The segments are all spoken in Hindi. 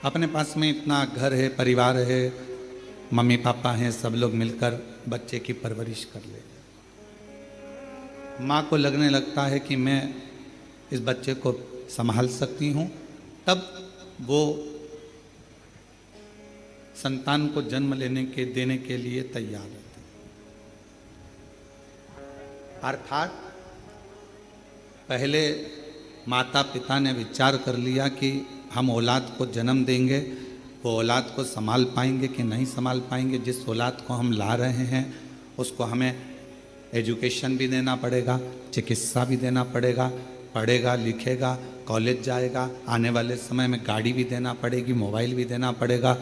अपने पास में इतना घर है, परिवार है, मम्मी पापा हैं, सब लोग मिलकर बच्चे की परवरिश कर ले। माँ को लगने लगता है कि मैं इस बच्चे को संभाल सकती हूँ, तब वो संतान को जन्म देने के लिए तैयार रहती है। अर्थात पहले माता पिता ने विचार कर लिया कि हम औलाद को जन्म देंगे, वो औलाद को संभाल पाएंगे कि नहीं संभाल पाएंगे। जिस औलाद को हम ला रहे हैं उसको हमें एजुकेशन भी देना पड़ेगा, चिकित्सा भी देना पड़ेगा, पढ़ेगा लिखेगा, कॉलेज जाएगा, आने वाले समय में गाड़ी भी देना पड़ेगी, मोबाइल भी देना पड़ेगा,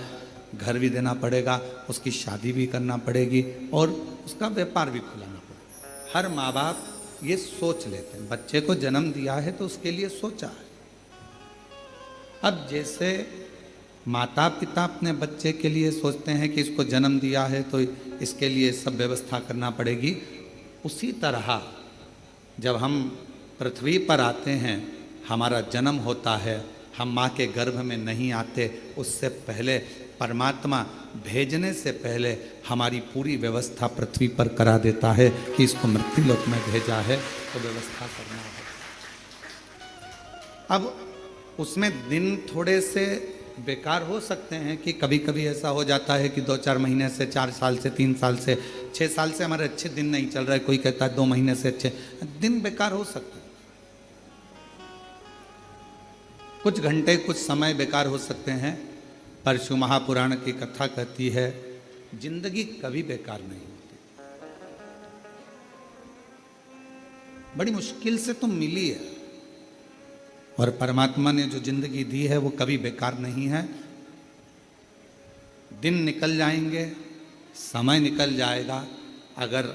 घर भी देना पड़ेगा, उसकी शादी भी करना पड़ेगी और उसका व्यापार भी खुलाना पड़ेगा। हर माँ बाप ये सोच लेते हैं, बच्चे को जन्म दिया है तो उसके लिए सोचा है। अब जैसे माता पिता अपने बच्चे के लिए सोचते हैं कि इसको जन्म दिया है तो इसके लिए सब व्यवस्था करना पड़ेगी, उसी तरह जब हम पृथ्वी पर आते हैं, हमारा जन्म होता है, हम माँ के गर्भ में नहीं आते, उससे पहले परमात्मा भेजने से पहले हमारी पूरी व्यवस्था पृथ्वी पर करा देता है कि इसको मृत्युलोक में भेजा है तो व्यवस्था करना है। अब उसमें दिन थोड़े से बेकार हो सकते हैं कि कभी कभी ऐसा हो जाता है कि 2-4 महीने से, 4 साल से, 3 साल से, 6 साल से हमारे अच्छे दिन नहीं चल रहे, कोई कहता है 2 महीने से अच्छे दिन बेकार हो सकते हैं, कुछ घंटे कुछ समय बेकार हो सकते हैं। परशु महापुराण की कथा कहती है जिंदगी कभी बेकार नहीं होती, बड़ी मुश्किल से तुम मिली है और परमात्मा ने जो जिंदगी दी है वो कभी बेकार नहीं है। दिन निकल जाएंगे, समय निकल जाएगा, अगर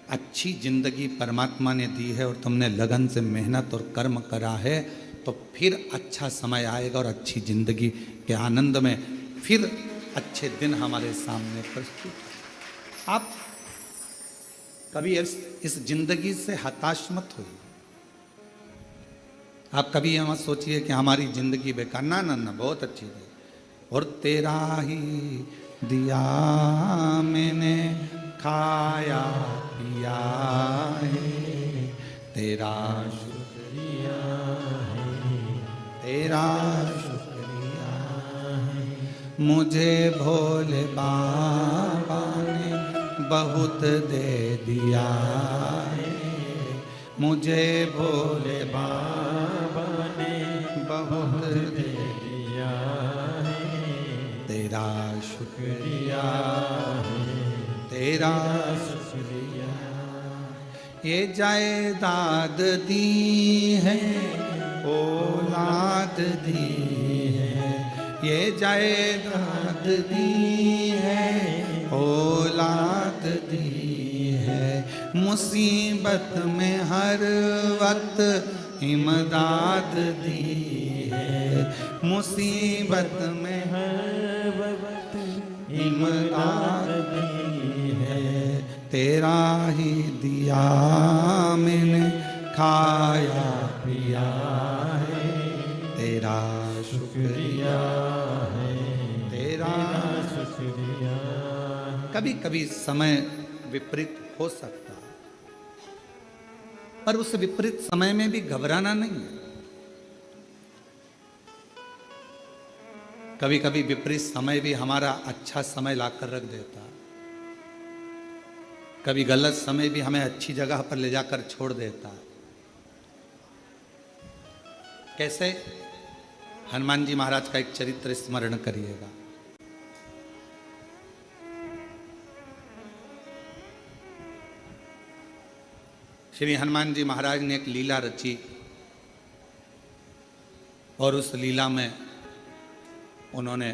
अच्छी जिंदगी परमात्मा ने दी है और तुमने लगन से मेहनत और कर्म करा है तो फिर अच्छा समय आएगा और अच्छी जिंदगी के आनंद में फिर अच्छे दिन हमारे सामने प्रस्तुत। आप कभी इस जिंदगी से हताश मत होइए, आप कभी ये मत सोचिए कि हमारी जिंदगी बेकार, ना ना ना, बहुत अच्छी है। और तेरा ही दिया मैंने खाया पिया है, तेरा शुक्रिया है, तेरा शुक्रिया है। मुझे भोले बाबा ने बहुत दे दिया है, मुझे भोले बाबा ने बहुत दे दिया है, तेरा शुक्रिया है, तेरा शुक्रिया। ये जायदाद दी है, औलाद दी है, ये जायदाद दी है, औलाद दी है। मुसीबत में हर वक्त इमदाद दी है, मुसीबत में हर वक्त इमदाद दी है। तेरा ही दिया मैंने खाया पिया है, तेरा शुक्रिया है, तेरा शुक्रिया। कभी कभी समय विपरीत हो सकता है, पर उस विपरीत समय में भी घबराना नहीं है। कभी कभी विपरीत समय भी हमारा अच्छा समय लाकर रख देता है, कभी गलत समय भी हमें अच्छी जगह पर ले जाकर छोड़ देता है। कैसे? हनुमान जी महाराज का एक चरित्र स्मरण करिएगा। श्री हनुमान जी महाराज ने एक लीला रची और उस लीला में उन्होंने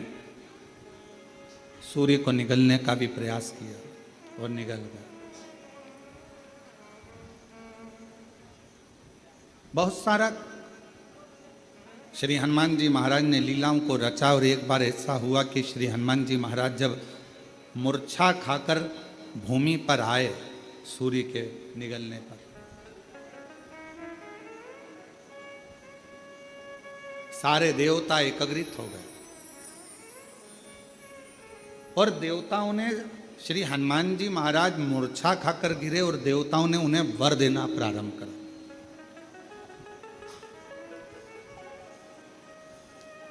सूर्य को निगलने का भी प्रयास किया और निगल गया। बहुत सारा श्री हनुमान जी महाराज ने लीलाओं को रचा और एक बार ऐसा हुआ कि श्री हनुमान जी महाराज जब मूर्छा खाकर भूमि पर आए सूर्य के निगलने पर, सारे देवता एकत्रित हो गए और देवताओं ने, श्री हनुमान जी महाराज मूर्छा खाकर गिरे और देवताओं ने उन्हें वर देना प्रारंभ करा।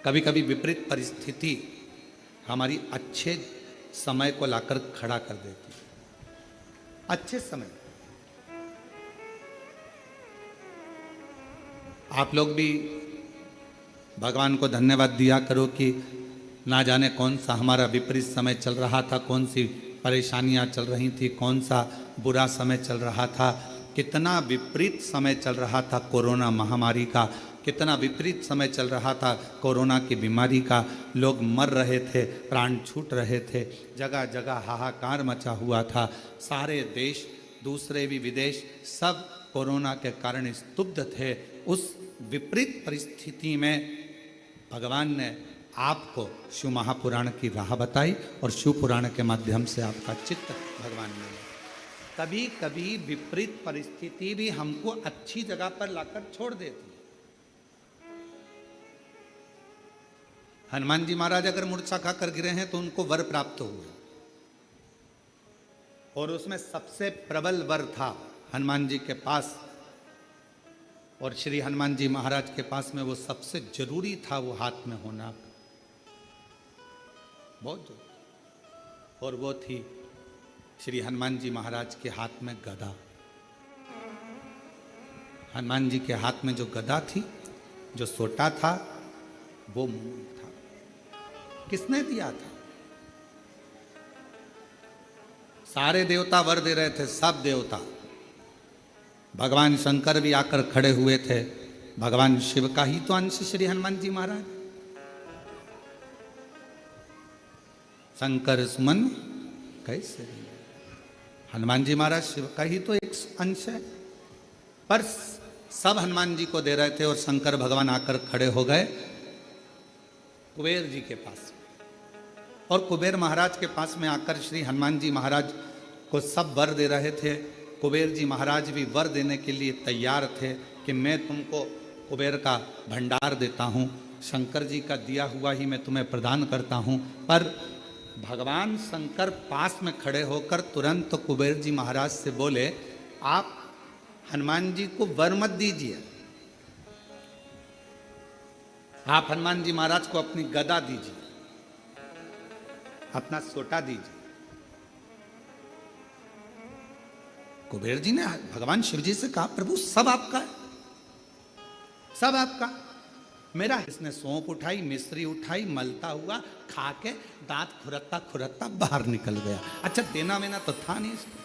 कभी कभी विपरीत परिस्थिति हमारी अच्छे समय को लाकर खड़ा कर देती है। अच्छे समय आप लोग भी भगवान को धन्यवाद दिया करो कि ना जाने कौन सा हमारा विपरीत समय चल रहा था, कौन सी परेशानियां चल रही थी, कौन सा बुरा समय चल रहा था, कितना विपरीत समय चल रहा था कोरोना महामारी का, कितना विपरीत समय चल रहा था कोरोना की बीमारी का। लोग मर रहे थे, प्राण छूट रहे थे, जगह जगह हाहाकार मचा हुआ था। सारे देश, दूसरे भी विदेश, सब कोरोना के कारण स्तब्ध थे। उस विपरीत परिस्थिति में भगवान ने आपको शिव महापुराण की राह बताई और शिव पुराण के माध्यम से आपका चित्त भगवान ने। कभी कभी विपरीत परिस्थिति भी हमको अच्छी जगह पर लाकर छोड़ देती है। हनुमान जी महाराज अगर मूर्छा खाकर गिरे हैं तो उनको वर प्राप्त हुए, और उसमें सबसे प्रबल वर था हनुमान जी के पास, और श्री हनुमान जी महाराज के पास में वो सबसे जरूरी था, वो हाथ में होना बहुत जरूरी। और वो थी श्री हनुमान जी महाराज के हाथ में गदा। हनुमान जी के हाथ में जो गदा थी, जो सोटा था, वो मूल था। किसने दिया था? सारे देवता वर दे रहे थे, सब देवता। भगवान शंकर भी आकर खड़े हुए थे। भगवान शिव का ही तो अंश श्री हनुमान जी महाराज। शंकर सुमन कैसे? हनुमान जी महाराज शिव का ही तो एक अंश है। पर सब हनुमान जी को दे रहे थे और शंकर भगवान आकर खड़े हो गए कुबेर जी के पास, और कुबेर महाराज के पास में आकर श्री हनुमान जी महाराज को सब वर दे रहे थे। कुबेर जी महाराज भी वर देने के लिए तैयार थे कि मैं तुमको कुबेर का भंडार देता हूँ, शंकर जी का दिया हुआ ही मैं तुम्हें प्रदान करता हूँ। पर भगवान शंकर पास में खड़े होकर तुरंत तो कुबेर जी महाराज से बोले, आप हनुमान जी को वर मत दीजिए, आप हनुमान जी महाराज को अपनी गदा दीजिए, अपना सोटा दीजिए। कुबेर जी ने भगवान शिव जी से कहा, प्रभु सब आपका है, सब आपका। मेरा इसने सौंप उठाई, मिश्री उठाई, मलता हुआ खा के दांत खुरकता खुरकता बाहर निकल गया। अच्छा, देना वेना तो था नहीं इसको।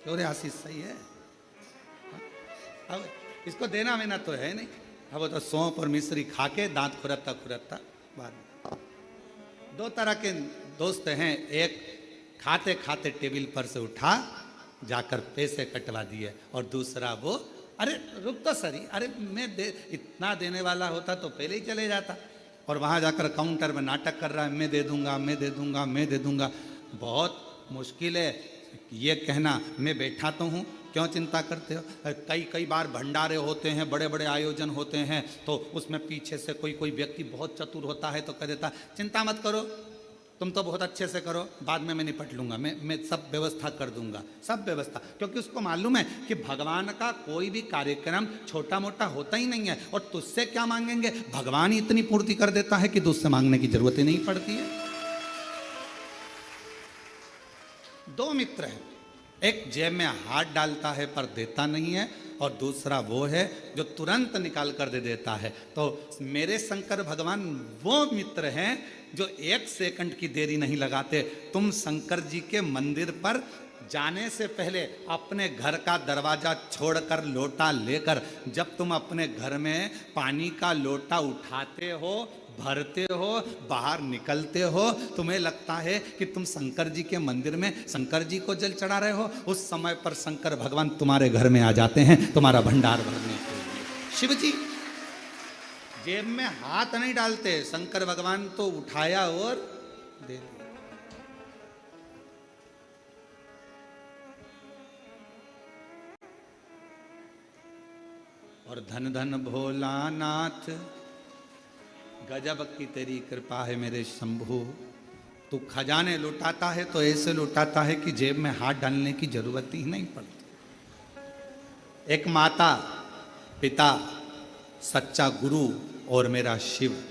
अरे आशीष सही है, अब इसको देना वेना तो है नहीं। अब वो तो सौंप और मिश्री खा के दांत खुरकता खुरकता बाहर। दो तरह के दोस्त हैं, एक खाते खाते टेबल पर से उठा जाकर पैसे कटवा दिए, और दूसरा वो, अरे रुक तो सरी, अरे मैं इतना देने वाला होता तो पहले ही चले जाता, और वहाँ जाकर काउंटर में नाटक कर रहा है, मैं दे दूंगा, मैं दे दूंगा, मैं दे दूंगा। बहुत मुश्किल है ये कहना, मैं बैठा तो हूँ, क्यों चिंता करते हो। कई बार भंडारे होते हैं, बड़े बड़े आयोजन होते हैं, तो उसमें पीछे से कोई व्यक्ति बहुत चतुर होता है तो कह देता, चिंता मत करो, तुम तो बहुत अच्छे से करो, बाद में मैं निपट लूंगा, मैं सब व्यवस्था कर दूंगा, सब व्यवस्था। क्योंकि उसको मालूम है कि भगवान का कोई भी कार्यक्रम छोटा मोटा होता ही नहीं है, और तुझसे क्या मांगेंगे, भगवान ही इतनी पूर्ति कर देता है कि तुझसे मांगने की जरूरत ही नहीं पड़ती है। दो मित्र हैं, एक जेब में हाथ डालता है पर देता नहीं है, और दूसरा वो है जो तुरंत निकाल कर दे देता है। तो मेरे शंकर भगवान वो मित्र हैं जो एक सेकंड की देरी नहीं लगाते। तुम शंकर जी के मंदिर पर जाने से पहले अपने घर का दरवाजा छोड़कर लोटा लेकर, जब तुम अपने घर में पानी का लोटा उठाते हो, भरते हो, बाहर निकलते हो, तुम्हें लगता है कि तुम शंकर जी के मंदिर में शंकर जी को जल चढ़ा रहे हो। उस समय पर शंकर भगवान तुम्हारे घर में आ जाते हैं तुम्हारा भंडार भरने के लिए। शिव जी जेब में हाथ नहीं डालते, शंकर भगवान तो उठाया और दे दिया। और धन धन भोलानाथ, गजब की तेरी कृपा है मेरे शंभू। तू खजाने लुटाता है तो ऐसे लुटाता है कि जेब में हाथ डालने की जरूरत ही नहीं पड़ती। एक माता, पिता, सच्चा गुरु और मेरा शिव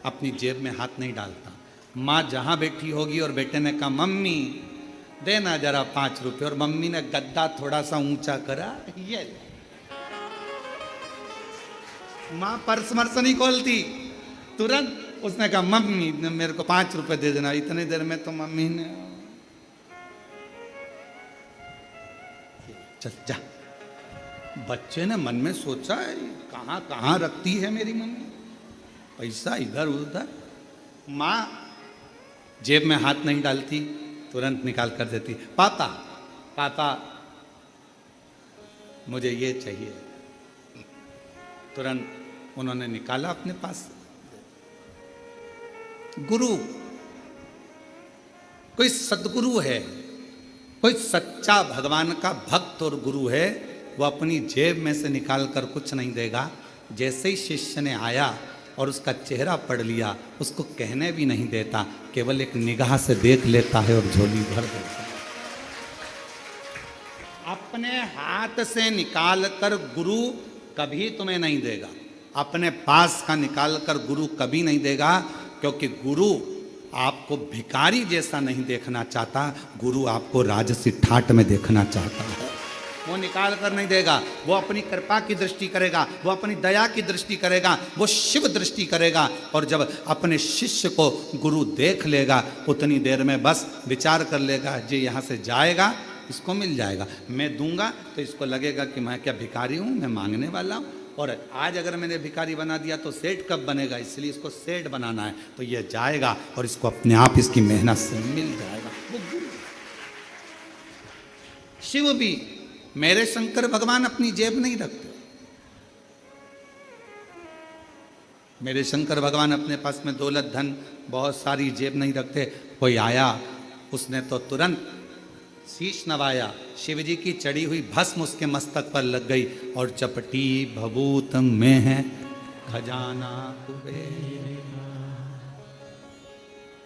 अपनी जेब में हाथ नहीं डालता। माँ जहां बैठी होगी और बेटे ने कहा मम्मी देना जरा 5 रुपए, और मम्मी ने गद्दा थोड़ा सा ऊंचा करा, ये माँ पर्स मर्स नहीं खोलती, तुरंत उसने कहा मम्मी मेरे को 5 रुपए दे देना। इतने देर में तो मम्मी ने चल जा। बच्चे ने मन में सोचा कहां कहां रखती है मेरी मम्मी पैसा, इधर उधर। माँ जेब में हाथ नहीं डालती, तुरंत निकाल कर देती। पापा पापा मुझे ये चाहिए, तुरंत उन्होंने निकाला अपने पास। गुरु, कोई सदगुरु है, कोई सच्चा भगवान का भक्त और गुरु है, वो अपनी जेब में से निकाल कर कुछ नहीं देगा। जैसे ही शिष्य ने आया और उसका चेहरा पढ़ लिया, उसको कहने भी नहीं देता, केवल एक निगाह से देख लेता है और झोली भर देता है। अपने हाथ से निकाल कर गुरु कभी तुम्हें नहीं देगा, अपने पास का निकाल कर गुरु कभी नहीं देगा, क्योंकि गुरु आपको भिखारी जैसा नहीं देखना चाहता, गुरु आपको राजसी ठाट में देखना चाहता है। वो निकाल कर नहीं देगा, वो अपनी कृपा की दृष्टि करेगा, वो अपनी दया की दृष्टि करेगा, वो शिव दृष्टि करेगा। और जब अपने शिष्य को गुरु देख लेगा, उतनी देर में बस विचार कर लेगा, जी यहाँ से जाएगा इसको मिल जाएगा, मैं दूंगा तो इसको लगेगा कि मैं क्या भिखारी हूँ, मैं मांगने वाला हूँ। और आज अगर मैंने भिखारी बना दिया तो सेठ कब बनेगा, इसलिए इसको सेठ बनाना है, तो ये जाएगा और इसको अपने आप इसकी मेहनत से मिल जाएगा। वो गुरु। शिव भी, मेरे शंकर भगवान अपनी जेब नहीं रखते। मेरे शंकर भगवान अपने पास में दौलत धन बहुत सारी जेब नहीं रखते। कोई आया, उसने तो तुरंत शीश नवाया, शिव जी की चढ़ी हुई भस्म उसके मस्तक पर लग गई, और चपटी भभूत में है खजाना कुबेर।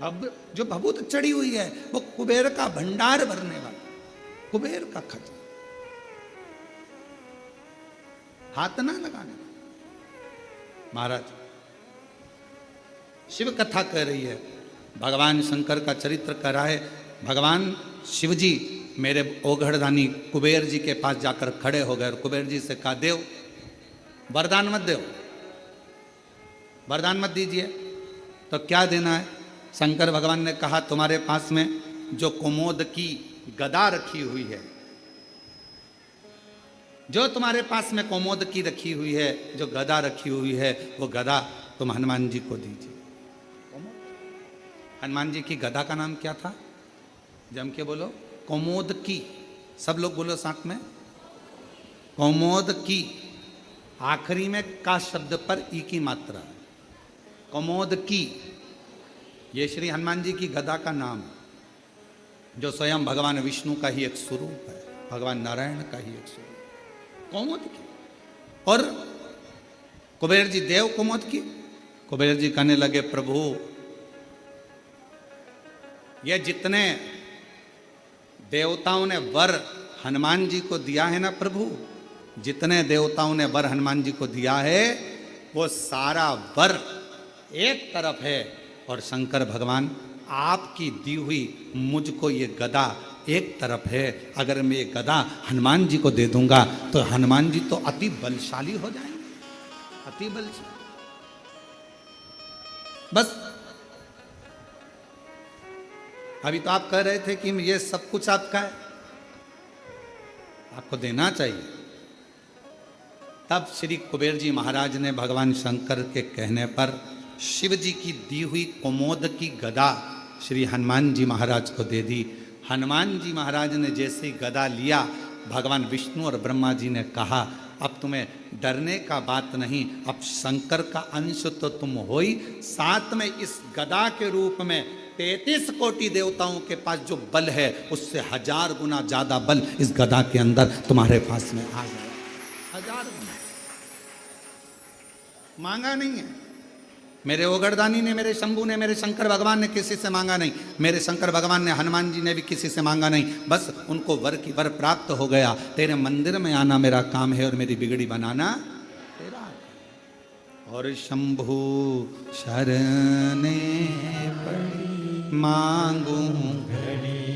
अब जो भभूत चढ़ी हुई है वो कुबेर का भंडार भरने वाला, कुबेर का खजाना। हाथ ना लगाने। महाराज शिव कथा कह रही है, भगवान शंकर का चरित्र कह रहा है। भगवान शिव जी मेरे ओघड़दानी कुबेर जी के पास जाकर खड़े हो गए और कुबेर जी से कहा, देव वरदान मत देव, वरदान मत दीजिए, तो क्या देना है? शंकर भगवान ने कहा, तुम्हारे पास में जो कुमोद की गदा रखी हुई है, जो तुम्हारे पास में कोमोद की रखी हुई है, जो गदा रखी हुई है, वो गदा तुम हनुमान जी को दीजिए। हनुमान जी की गदा का नाम क्या था? जम के बोलो, कोमोद की। सब लोग बोलो साथ में, कोमोद की। आखिरी में का शब्द पर ई की मात्रा, कोमोद की। ये श्री हनुमान जी की गदा का नाम, जो स्वयं भगवान विष्णु का ही एक स्वरूप है, भगवान नारायण का ही एक स्वरूप, कोमोद की। और कुबेर जी देव कोमोद की। कुबेर जी कहने लगे, प्रभु ये जितने देवताओं ने वर हनुमान जी को दिया है ना प्रभु, जितने देवताओं ने वर हनुमान जी को दिया है, वो सारा वर एक तरफ है, और शंकर भगवान आपकी दी हुई मुझको ये गदा एक तरफ है। अगर मैं ये गदा हनुमान जी को दे दूंगा तो हनुमान जी तो अति बलशाली हो जाएंगे, अति बलशाली। बस अभी तो आप कह रहे थे कि ये सब कुछ आपका है, आपको देना चाहिए। तब श्री कुबेर जी महाराज ने भगवान शंकर के कहने पर शिव जी की दी हुई कुमोद की गदा श्री हनुमान जी महाराज को दे दी। हनुमान जी महाराज ने जैसे ही गदा लिया, भगवान विष्णु और ब्रह्मा जी ने कहा, अब तुम्हें डरने का बात नहीं, अब शंकर का अंश तो तुम हो ही, साथ में इस गदा के रूप में 33 कोटि देवताओं के पास जो बल है, उससे 1000 गुना ज्यादा बल इस गदा के अंदर तुम्हारे पास में आ गया। 1000 गुना। मांगा नहीं है। मेरे ओगरदानी ने, मेरे शंभू ने, मेरे शंकर भगवान ने किसी से मांगा नहीं। मेरे शंकर भगवान ने, हनुमान जी ने भी किसी से मांगा नहीं। बस उनको वर की वर प्राप्त हो गया। तेरे मंदिर में आना मेरा काम है और मेरी बिगड़ी बनाना तेरा। और शंभू शरणे पड़ी मांगू घड़ी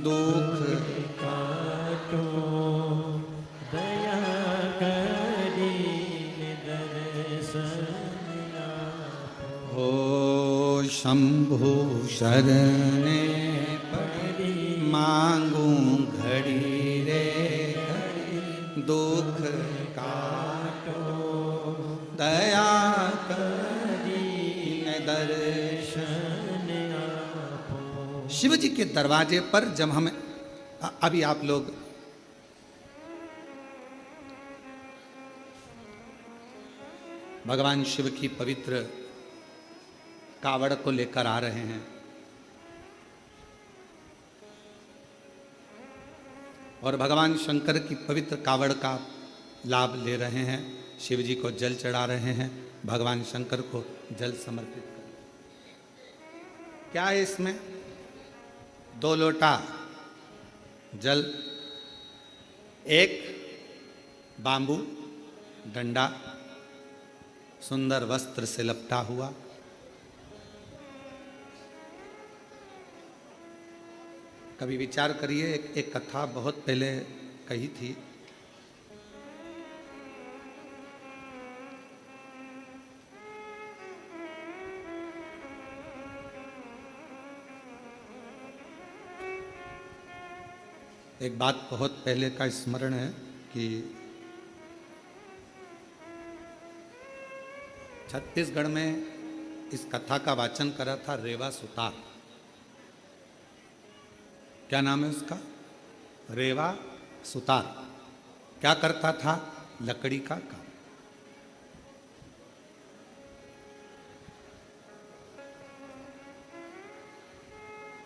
दुख काटो दया करी दर्शन हो। शंभु शरणे पड़ी मांगू घड़ी रे घड़ी दुख काटो दया करी दर्शन। शिव जी के दरवाजे पर जब हम अभी आप लोग भगवान शिव की पवित्र कावड़ को लेकर आ रहे हैं और भगवान शंकर की पवित्र कावड़ का लाभ ले रहे हैं। शिव जी को जल चढ़ा रहे हैं, भगवान शंकर को जल समर्पित कर। क्या है इसमें? 2 लोटा जल, एक बांबू डंडा सुंदर वस्त्र से लपटा हुआ, कभी विचार करिए। एक कथा बहुत पहले कही थी। एक बात बहुत पहले का स्मरण है कि छत्तीसगढ़ में इस कथा का वाचन करा था रेवा सुतार। क्या नाम है उसका? रेवा सुतार। क्या करता था? लकड़ी का काम।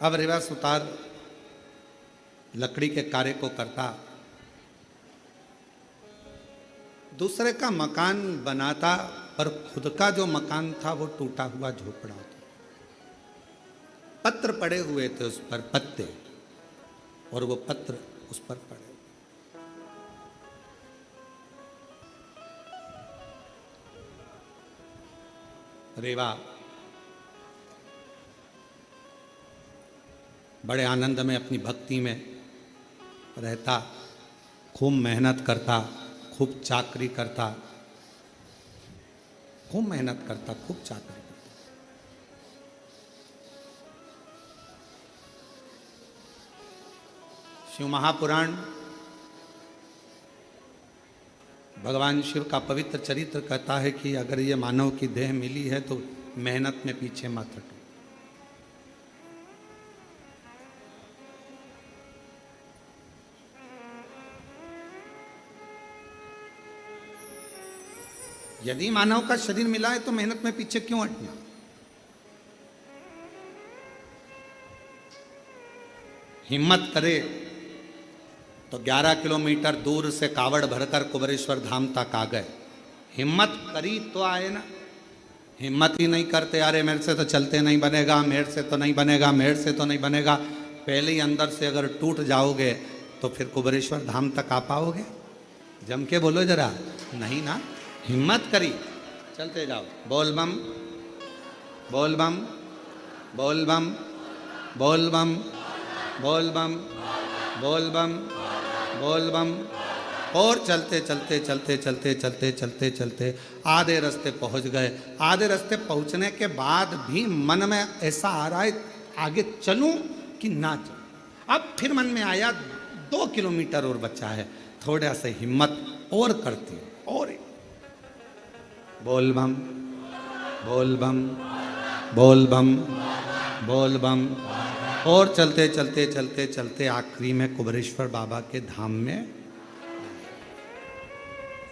अब रेवा सुतार लकड़ी के कार्य को करता, दूसरे का मकान बनाता, पर खुद का जो मकान था वो टूटा हुआ झोपड़ा था। पत्र पड़े हुए थे उस पर, पत्ते, और वो पत्र उस पर पड़े। रेवा बड़े आनंद में अपनी भक्ति में रहता, खूब मेहनत करता, खूब चाकरी करता, खूब मेहनत करता, खूब चाकरी करता। शिव महापुराण भगवान शिव का पवित्र चरित्र कहता है कि अगर ये मानव की देह मिली है तो मेहनत में पीछे मत हटो। यदि मानव का शरीर मिला है तो मेहनत में पीछे क्यों हटना? हिम्मत करे तो 11 किलोमीटर दूर से कावड़ भरकर कुबेरेश्वर धाम तक आ गए। हिम्मत करी तो आए ना। हिम्मत ही नहीं करते, अरे मेरे से तो चलते नहीं बनेगा, मेरे से तो नहीं बनेगा, मेरे से तो नहीं बनेगा। पहले ही अंदर से अगर टूट जाओगे तो फिर कुबेरेश्वर धाम तक आ पाओगे? जम के बोलो जरा, नहीं ना। हिम्मत करी, चलते जाओ। बोल बम बोल बम बोल बम बोल बम बोल बम बोल बम बोल बम। और चलते चलते चलते चलते चलते चलते चलते आधे रास्ते पहुंच गए। आधे रास्ते पहुंचने के बाद भी मन में ऐसा आ रहा है आगे चलूं कि ना चलूं। अब फिर मन में आया 2 किलोमीटर और बचा है, थोड़ा सा हिम्मत और करती हूं। और बोल बम बोल बम बोल बम बोल बम। और चलते चलते चलते चलते आखिरी में कुबेरेश्वर बाबा के धाम में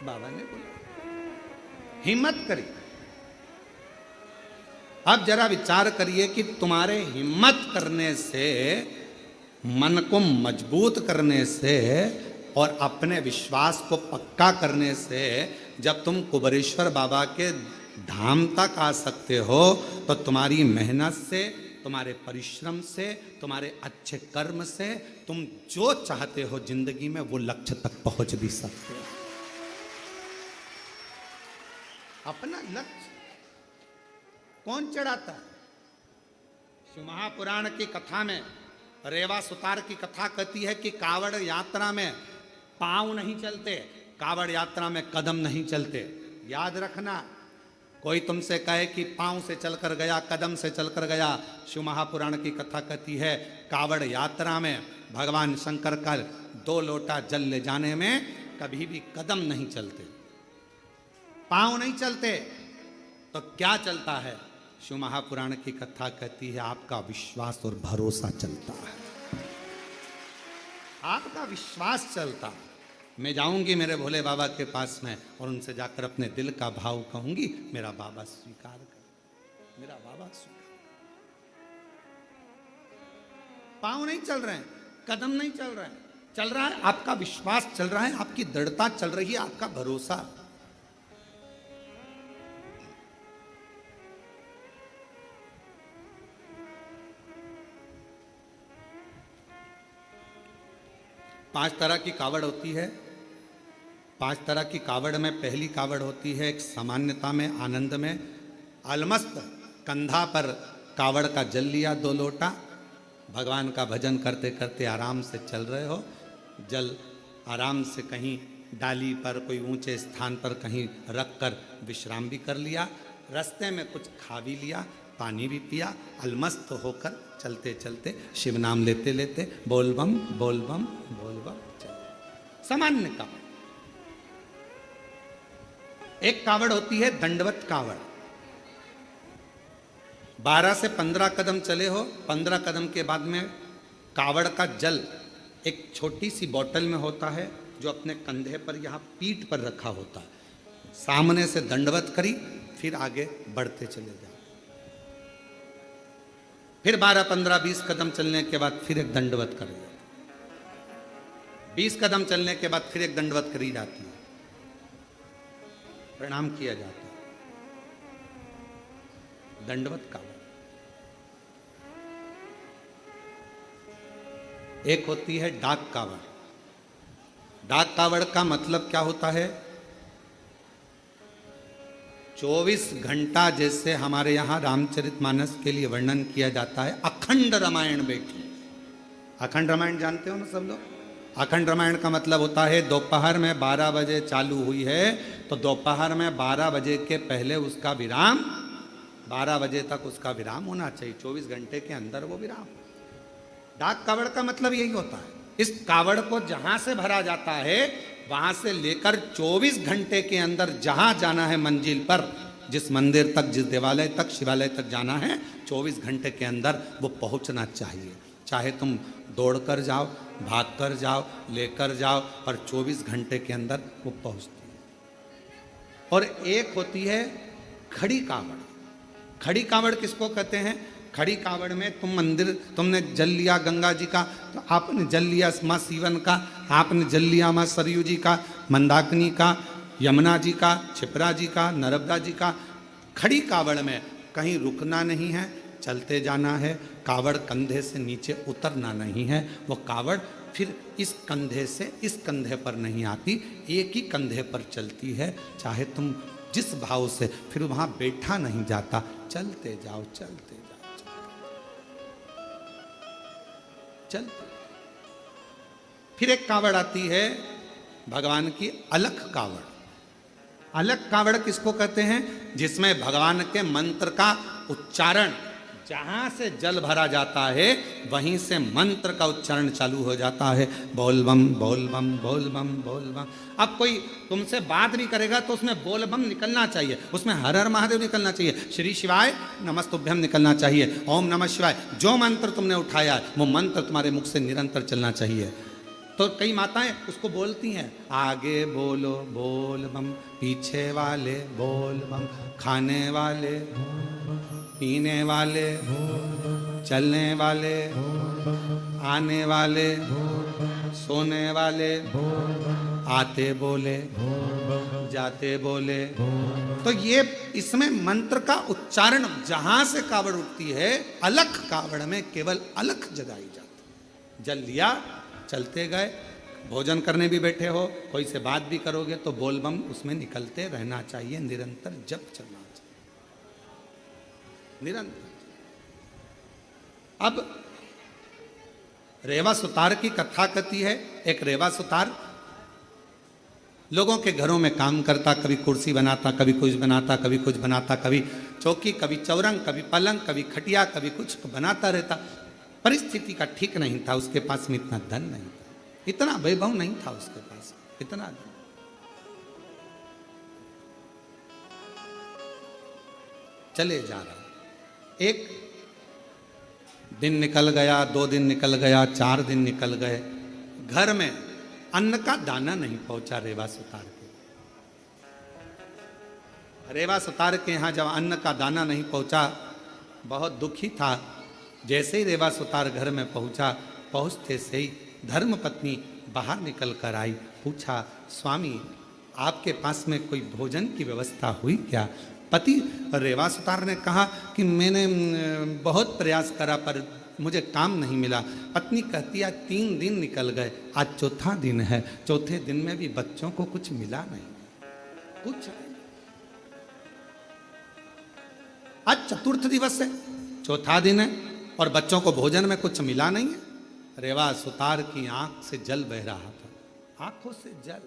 बाबा ने बोला हिम्मत करी। अब जरा विचार करिए कि तुम्हारे हिम्मत करने से, मन को मजबूत करने से और अपने विश्वास को पक्का करने से जब तुम कुबेरेश्वर बाबा के धाम तक आ सकते हो तो तुम्हारी मेहनत से, तुम्हारे परिश्रम से, तुम्हारे अच्छे कर्म से तुम जो चाहते हो जिंदगी में वो लक्ष्य तक पहुंच भी सकते हो। अपना लक्ष्य कौन चढ़ाता है? शिव महापुराण की कथा में रेवा सुतार की कथा कहती है कि कावड़ यात्रा में पांव नहीं चलते, कावड़ यात्रा में कदम नहीं चलते। याद रखना, कोई तुमसे कहे कि पांव से चलकर गया, कदम से चलकर गया, शिव महापुराण की कथा कहती है कावड़ यात्रा में भगवान शंकर का 2 लोटा जल ले जाने में कभी भी कदम नहीं चलते, पांव नहीं चलते। तो क्या चलता है? शिव महापुराण की कथा कहती है आपका विश्वास और भरोसा चलता है, आपका विश्वास चलता। मैं जाऊंगी मेरे भोले बाबा के पास में और उनसे जाकर अपने दिल का भाव कहूंगी, मेरा बाबा स्वीकार कर, मेरा बाबा स्वीकार। पांव नहीं चल रहे हैं, कदम नहीं चल रहे हैं, चल रहा है आपका विश्वास, चल रहा है आपकी दृढ़ता, चल रही है आपका भरोसा। पांच तरह की कावड़ होती है। 5 तरह की कावड़ में पहली कावड़ होती है एक सामान्यता में, आनंद में, अलमस्त कंधा पर कावड़ का जल लिया 2 लोटा, भगवान का भजन करते करते आराम से चल रहे हो, जल आराम से कहीं डाली पर, कोई ऊंचे स्थान पर कहीं रख कर विश्राम भी कर लिया, रास्ते में कुछ खा भी लिया, पानी भी पिया, अलमस्त होकर चलते चलते शिव नाम लेते लेते बोल बम बोल बम बोल बम चल। सामान्य कावड़। एक कावड़ होती है दंडवत कावड़। 12 से 15 कदम चले हो, 15 कदम के बाद में कावड़ का जल एक छोटी सी बोतल में होता है जो अपने कंधे पर यहाँ पीठ पर रखा होता है। सामने से दंडवत करी, फिर आगे बढ़ते चले जाओ, फिर 12, 15, 20 कदम चलने के बाद फिर एक दंडवत कर लो, 20 कदम चलने के बाद फिर एक दंडवत करी जाती है, प्रणाम किया जाता है। दंडवत कावड़। एक होती है डाक कावड़। डाक कावड़ का मतलब क्या होता है? 24 घंटा जैसे हमारे यहाँ रामचरितमानस के लिए वर्णन किया जाता है, अखंड रामायण बैठी। अखंड रामायण जानते हो ना सब लोग? अखंड रामायण का मतलब होता है दोपहर में 12 बजे चालू हुई है तो दोपहर में 12 बजे के पहले उसका विराम, 12 बजे तक उसका विराम होना चाहिए, 24 घंटे के अंदर वो विराम। डाक कावड़ का मतलब यही होता है। इस कावड़ को जहां से भरा जाता है वहां से लेकर 24 घंटे के अंदर जहां जाना है मंजिल पर, जिस मंदिर तक, जिस देवालय तक, शिवालय तक जाना है, 24 घंटे के अंदर वो पहुंचना चाहिए। चाहे तुम दौड़कर जाओ, भागकर जाओ, लेकर जाओ, पर 24 घंटे के अंदर वो पहुंचती है। और एक होती है खड़ी कावड़। खड़ी कावड़ किसको कहते हैं? खड़ी कावड़ में तुम मंदिर, तुमने जल लिया गंगा जी का तो आपने जल लिया माँ सीवन का, आपने जल लिया माँ सरयू जी का, मंदाकिनी का, यमुना जी का, छिपरा जी का, नर्मदा जी का। खड़ी कावड़ में कहीं रुकना नहीं है, चलते जाना है, कावड़ कंधे से नीचे उतरना नहीं है। वो कावड़ फिर इस कंधे से इस कंधे पर नहीं आती, एक ही कंधे पर चलती है। चाहे तुम जिस भाव से, फिर वहाँ बैठा नहीं जाता, चलते जाओ चलते जाओ चलते। फिर एक कावड़ आती है भगवान की अलख कावड़। अलख कावड़ किसको कहते हैं? जिसमें भगवान के मंत्र का उच्चारण, जहां से जल भरा जाता है वहीं से मंत्र का उच्चारण चालू हो जाता है, बोल बम बोल बम बोल बम बोल बम। अब कोई तुमसे बात भी करेगा तो उसमें बोल बम निकलना चाहिए, उसमें हर हर महादेव निकलना चाहिए, श्री शिवाय नमस्तुभ्यम निकलना चाहिए, ओम नमः शिवाय। जो मंत्र तुमने उठाया है वो मंत्र तुम्हारे मुख से निरंतर चलना चाहिए। तो कई माताएं उसको बोलती हैं, आगे बोलो बोल बम, पीछे वाले बोल बम, खाने वाले, पीने वाले, चलने वाले, आने वाले, सोने वाले, आते बोले, जाते बोले। तो ये इसमें मंत्र का उच्चारण जहां से कावड़ उठती है, अलख कावड़ में केवल अलख जगाई जाती। जल लिया, चलते गए, भोजन करने भी बैठे हो, कोई से बात भी करोगे तो बोलबम उसमें निकलते रहना चाहिए, निरंतर जप चलना चाहिए, निरंतर। अब रेवा सुतार की कथा कथी है। एक रेवा सुतार लोगों के घरों में काम करता, कभी कुर्सी बनाता, कभी कुछ बनाता, कभी कुछ बनाता, कभी चौकी, कभी चौरंग, कभी पलंग, कभी खटिया, कभी कुछ बनाता रहता। परिस्थिति का ठीक नहीं था, उसके पास में इतना धन नहीं था, इतना वैभव नहीं था उसके पास, इतना। चले जा रहा, एक दिन निकल गया, 2 दिन निकल गया, 4 दिन निकल गए, घर में अन्न का दाना नहीं पहुंचा रेवा सुतार के। रेवा सुतार के यहाँ जब अन्न का दाना नहीं पहुंचा, बहुत दुखी था। जैसे ही रेवा सुतार घर में पहुंचा, पहुंचते से ही धर्म पत्नी बाहर निकल कर आई, पूछा, स्वामी आपके पास में कोई भोजन की व्यवस्था हुई क्या? पति रेवा सुतार ने कहा कि मैंने बहुत प्रयास करा पर मुझे काम नहीं मिला। पत्नी कहती है 3 दिन निकल गए, आज चौथा दिन है, चौथे दिन में भी बच्चों को कुछ मिला नहीं, कुछ नहीं। आज चतुर्थ दिवस है, चौथा दिन है और बच्चों को भोजन में कुछ मिला नहीं है। रेवा सुतार की आंख से जल बह रहा था, आंखों से जल।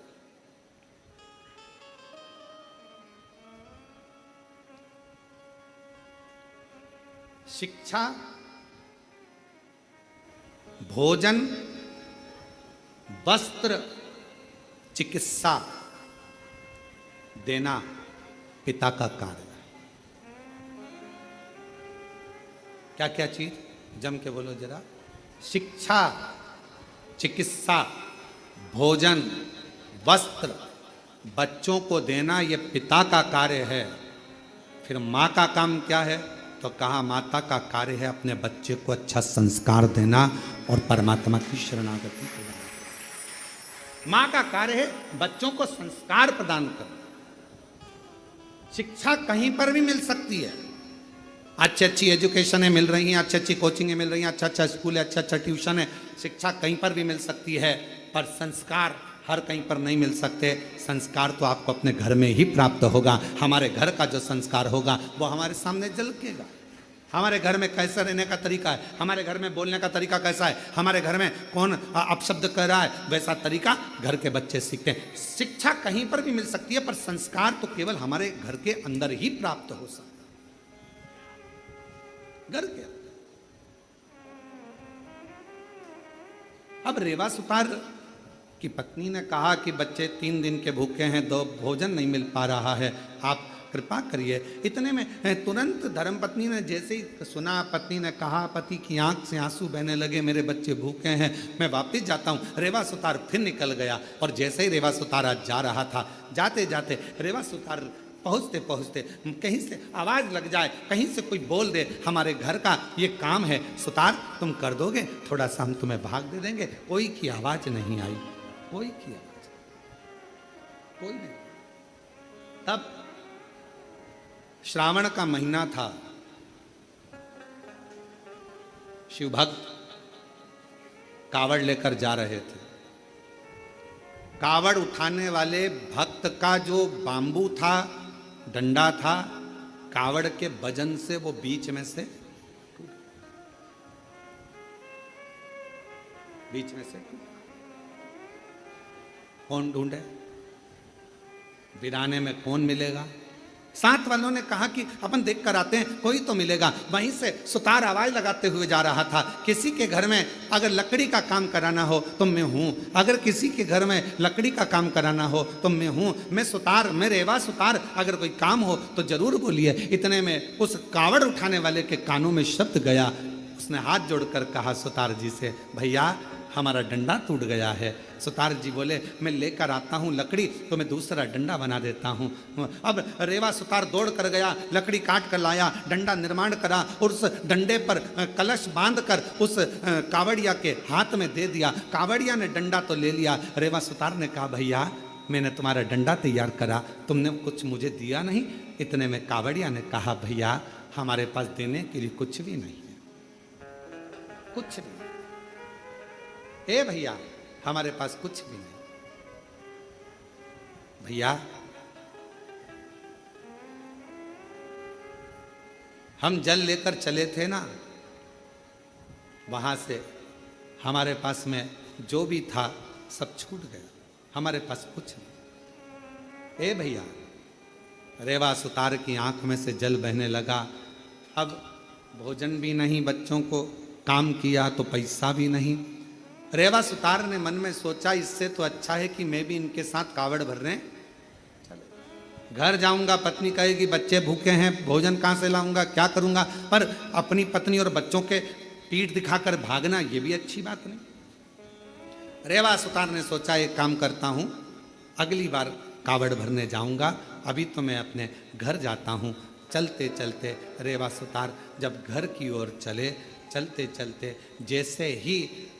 शिक्षा, भोजन, वस्त्र, चिकित्सा देना पिता का कार्य है। क्या क्या चीज, जम के बोलो जरा। शिक्षा, चिकित्सा, भोजन, वस्त्र, बच्चों को देना ये पिता का कार्य है। फिर माँ का काम क्या है? तो कहा माता का कार्य है अपने बच्चे को अच्छा संस्कार देना और परमात्मा की शरणागति प्रदान। माँ का कार्य है बच्चों को संस्कार प्रदान करना। शिक्षा कहीं पर भी मिल सकती है, अच्छी अच्छी एजुकेशन मिल रही हैं, अच्छी अच्छी कोचिंगें मिल रही हैं, अच्छा अच्छा स्कूल है, अच्छा अच्छा ट्यूशन है, शिक्षा कहीं पर भी मिल सकती है, पर संस्कार हर कहीं पर नहीं मिल सकते। संस्कार तो आपको अपने घर में ही प्राप्त होगा। हमारे घर का जो संस्कार होगा वो हमारे सामने झलकेगा। हमारे घर में कैसा रहने का तरीका है, हमारे घर में बोलने का तरीका कैसा है, हमारे घर में कौन अपशब्द कर रहा है, वैसा तरीका घर के बच्चे सीखते हैं। शिक्षा कहीं पर भी मिल सकती है, पर संस्कार तो केवल हमारे घर के अंदर ही प्राप्त हो सकता है, घर के अंदर। अब रेवा सुतार की पत्नी ने कहा कि बच्चे 3 दिन के भूखे हैं, 2 भोजन नहीं मिल पा रहा है, आप कृपा करिए। इतने में तुरंत धर्मपत्नी ने जैसे ही सुना, पत्नी ने कहा, पति की आंख से आंसू बहने लगे, मेरे बच्चे भूखे हैं, मैं वापस जाता हूँ। रेवा सुतार फिर निकल गया और जैसे ही रेवा सुतार आज जा रहा था, जाते जाते रेवा सुतार पहुँचते पहुँचते कहीं से आवाज़ लग जाए, कहीं से कोई बोल दे, हमारे घर का ये काम है सुतार तुम कर दोगे, थोड़ा सा हम तुम्हें भाग दे देंगे। कोई की आवाज़ नहीं आई, कोई की आवाज़, कोई नहीं। तब श्रावण का महीना था, शिव भक्त कावड़ लेकर जा रहे थे। कावड़ उठाने वाले भक्त का जो बांबू था, डंडा था, कावड़ के वजन से वो बीच में से कौन ढूंढे, वीराने में कौन मिलेगा? साथ वालों ने कहा कि अपन देख कर आते हैं, कोई तो मिलेगा। वहीं से सुतार आवाज लगाते हुए जा रहा था, किसी के घर में अगर लकड़ी का काम कराना हो तो मैं हूँ, अगर किसी के घर में लकड़ी का काम कराना हो तो मैं हूँ, मैं सुतार, मैं रेवा सुतार, अगर कोई काम हो तो जरूर बोलिए। इतने में उस कावड़ उठाने वाले के कानों में शब्द गया, उसने हाथ जोड़कर कहा सुतार जी से, भैया हमारा डंडा टूट गया है। सुतार जी बोले मैं लेकर आता हूँ लकड़ी तो मैं दूसरा डंडा बना देता हूँ। अब रेवा सुतार दौड़ कर गया, लकड़ी काट कर लाया, डंडा निर्माण करा और उस डंडे पर कलश बांध कर उस कावड़िया के हाथ में दे दिया। कावड़िया ने डंडा तो ले लिया। रेवा सुतार ने कहा भैया मैंने तुम्हारा डंडा तैयार करा, तुमने कुछ मुझे दिया नहीं। इतने में कावड़िया ने कहा भैया हमारे पास देने के लिए कुछ भी नहीं है, कुछ भी। ए भैया हमारे पास कुछ भी नहीं। भैया हम जल लेकर चले थे ना, वहां से हमारे पास में जो भी था सब छूट गया, हमारे पास कुछ नहीं। ए भैया रेवा सुतार की आंख में से जल बहने लगा। अब भोजन भी नहीं, बच्चों को काम किया तो पैसा भी नहीं। रेवा सुतार ने मन में सोचा इससे तो अच्छा है कि मैं भी इनके साथ कावड़ भरने चले। घर जाऊंगा, पत्नी कहेगी बच्चे भूखे हैं, भोजन कहाँ से लाऊंगा, क्या करूंगा। पर अपनी पत्नी और बच्चों के पीठ दिखाकर भागना ये भी अच्छी बात नहीं। रेवा सुतार ने सोचा एक काम करता हूँ, अगली बार कावड़ भरने जाऊंगा, अभी तो मैं अपने घर जाता हूँ। चलते चलते रेवा सुतार जब घर की ओर चले, चलते चलते जैसे ही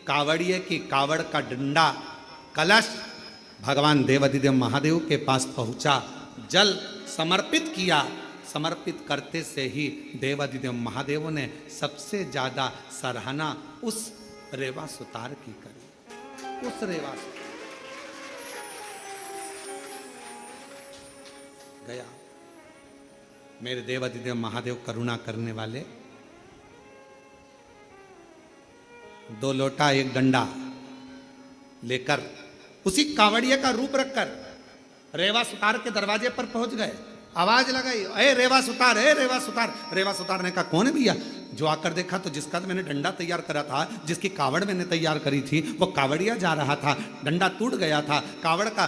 कावड़िए की कावड़ का डंडा कलश भगवान देवाधिदेव महादेव के पास पहुंचा, जल समर्पित किया। समर्पित करते से ही देवाधिदेव महादेव ने सबसे ज्यादा सराहना उस रेवा सुतार की करी। उस रेवा गया मेरे देवाधिदेव महादेव करुणा करने वाले। 2 लोटा 1 डंडा लेकर उसी कावड़िया का रूप रखकर रेवा सुतार के दरवाजे पर पहुंच गए। आवाज लगाई, अरे रेवा सुतार, अरे रेवा सुतार। रेवा सुतार ने कहा कौन है भैया? जो आकर देखा तो जिसका तो मैंने डंडा तैयार करा था, जिसकी कावड़ मैंने तैयार करी थी, वो कावड़िया जा रहा था, डंडा टूट गया था। कावड़ का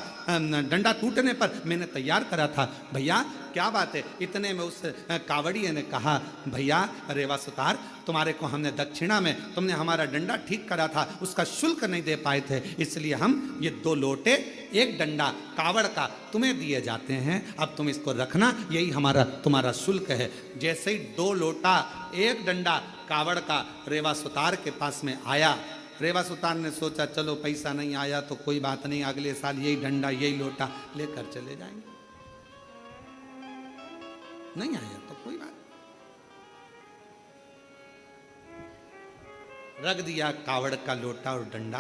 डंडा टूटने पर मैंने तैयार करा था। भैया क्या बात है? इतने में उस कावड़िए ने कहा भैया रेवा सुतार, तुम्हारे को हमने दक्षिणा में, तुमने हमारा डंडा ठीक करा था, उसका शुल्क नहीं दे पाए थे, इसलिए हम ये 2 लोटे 1 डंडा कावड़ का तुम्हें दिए जाते हैं। अब तुम इसको रखना, यही हमारा तुम्हारा शुल्क है। जैसे ही 2 लोटा 1 डंडा कावड़ का रेवा सुतार के पास में आया, रेवा सुतार ने सोचा चलो पैसा नहीं आया तो कोई बात नहीं, अगले साल यही डंडा यही लोटा लेकर चले जाएंगे। नहीं आया तो कोई बात, रख दिया कावड़ का लोटा और डंडा।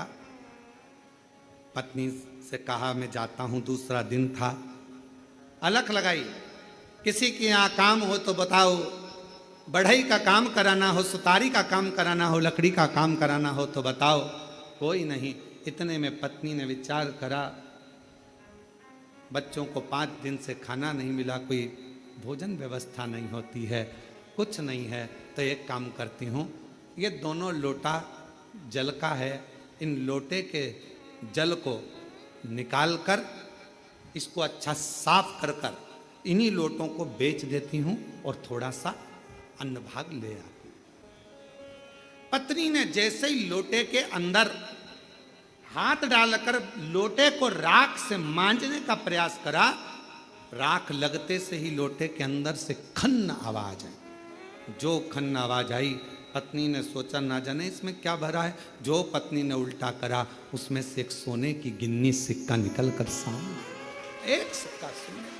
पत्नी से कहा मैं जाता हूं, दूसरा दिन था। अलख लगाई, किसी के यहाँ काम हो तो बताओ, बढ़ई का काम कराना हो, सुतारी का काम कराना हो, लकड़ी का काम कराना हो तो बताओ। कोई नहीं। इतने में पत्नी ने विचार करा, बच्चों को 5 दिन से खाना नहीं मिला, कोई भोजन व्यवस्था नहीं होती है, कुछ नहीं है, तो एक काम करती हूँ, ये दोनों लोटा जल का है, इन लोटे के जल को निकाल कर इसको अच्छा साफ कर कर इन्हीं लोटों को बेच देती हूँ और थोड़ा सा अन्न भाग ले आती। पत्नी ने जैसे ही लोटे के अंदर हाथ डालकर लोटे को राख से मांजने का प्रयास करा, राख लगते से ही लोटे के अंदर से खन्न आवाज आई। जो खन्न आवाज आई, पत्नी ने सोचा ना जाने इसमें क्या भरा है। जो पत्नी ने उल्टा करा, उसमें से एक सोने की गिन्नी सिक्का निकल कर सामने, एक सिक्का सोने।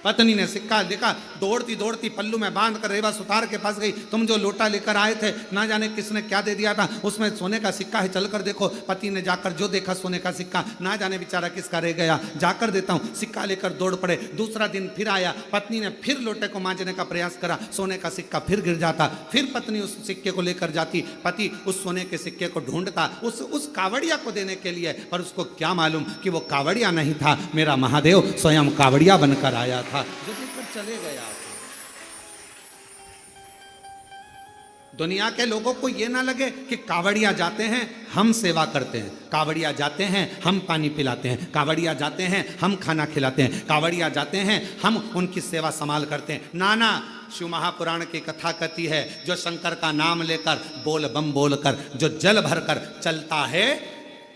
पत्नी ने सिक्का देखा, दौड़ती दौड़ती पल्लू में बांध कर रेवा सुतार के पास गई। तुम जो लोटा लेकर आए थे, ना जाने किसने क्या दे दिया था, उसमें सोने का सिक्का है, चलकर देखो। पति ने जाकर जो देखा सोने का सिक्का, ना जाने बेचारा किसका रह गया, जाकर देता हूँ। सिक्का लेकर दौड़ पड़े। दूसरा दिन फिर आया, पत्नी ने फिर लोटे को मांजने का प्रयास करा, सोने का सिक्का फिर गिर जाता। फिर पत्नी उस सिक्के को लेकर जाती, पति उस सोने के सिक्के को ढूंढता उस कावड़िया को देने के लिए, पर उसको क्या मालूम कि वो कावड़िया नहीं था, मेरा महादेव स्वयं कावड़िया बनकर आया था, जो लेकर चले गया था। दुनिया के लोगों को ये ना लगे कि कावड़िया जाते हैं हम सेवा करते हैं, कावड़िया जाते हैं हम पानी पिलाते हैं, कावड़िया जाते हैं हम खाना खिलाते हैं, कावड़िया जाते हैं हम उनकी सेवा संभाल करते हैं। ना ना, शिव महापुराण की कथा कहती है, जो शंकर का नाम लेकर बोल बम बोलकर जो जल भरकर चलता है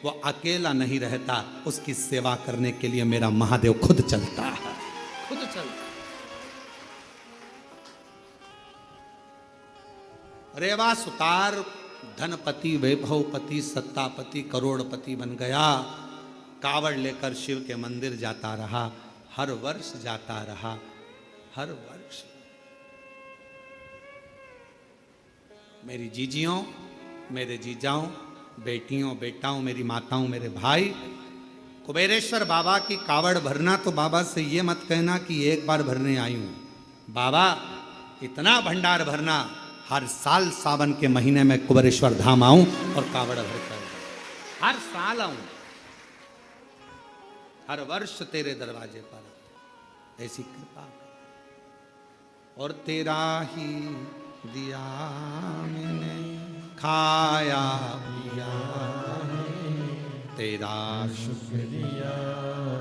वो अकेला नहीं रहता, उसकी सेवा करने के लिए मेरा महादेव खुद चलता है, खुद चलता है। रेवा सुतार धनपति वैभवपति सत्तापति करोड़पति बन गया। कावड़ लेकर शिव के मंदिर जाता रहा, हर वर्ष जाता रहा, हर वर्ष। मेरी जीजियों, मेरे जीजाओं, बेटियों, बेटाओं, मेरी माताओं, मेरे भाई, कुबेरेश्वर बाबा की कावड़ भरना तो बाबा से ये मत कहना कि एक बार भरने आई हूं। बाबा इतना भंडार भरना, हर साल सावन के महीने में कुबेरेश्वर धाम आऊं और कावड़ भरकर, हर साल आऊं, हर वर्ष तेरे दरवाजे पर, ऐसी कृपा। और तेरा ही दिया मैंने खाया पिया, तेरा शुक्रिया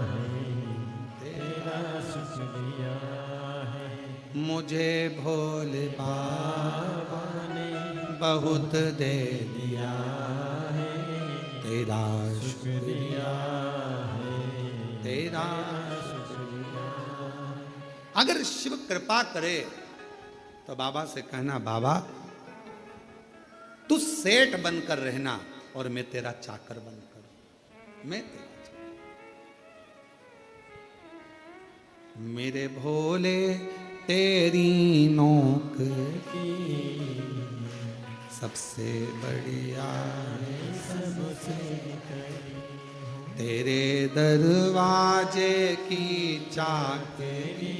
है, तेरा शुक्रिया है। मुझे भोले बाबा ने बहुत दे दिया है, तेरा शुक्रिया है, तेरा शुक्रिया। अगर शिव कृपा करे तो बाबा से कहना, बाबा तू सेठ बनकर रहना और मैं तेरा चाकर बनकर, मैं तेरा चाकर। मेरे भोले तेरी नौकरी सबसे बढ़िया है, सबसे तेरे दरवाजे की चाकरी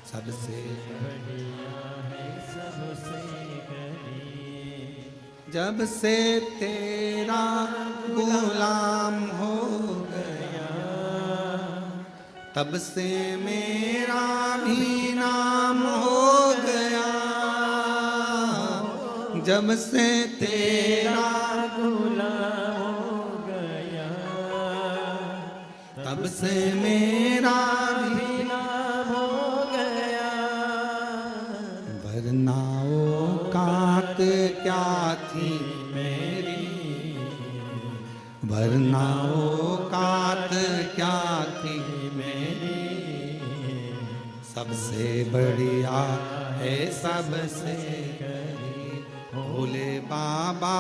सबसे बढ़िया है, सबसे करी। जब से तेरा गुलाम हो गया, तब से मेरा भी नाम हो गया। जब से तेरा गुलाम हो गया, तब से मेरा भी नाम हो गया। वरना औकात क्या थी मेरी, वरना औकात क्या थी मेरी, सबसे बढ़िया है सबसे करी, भोले बाबा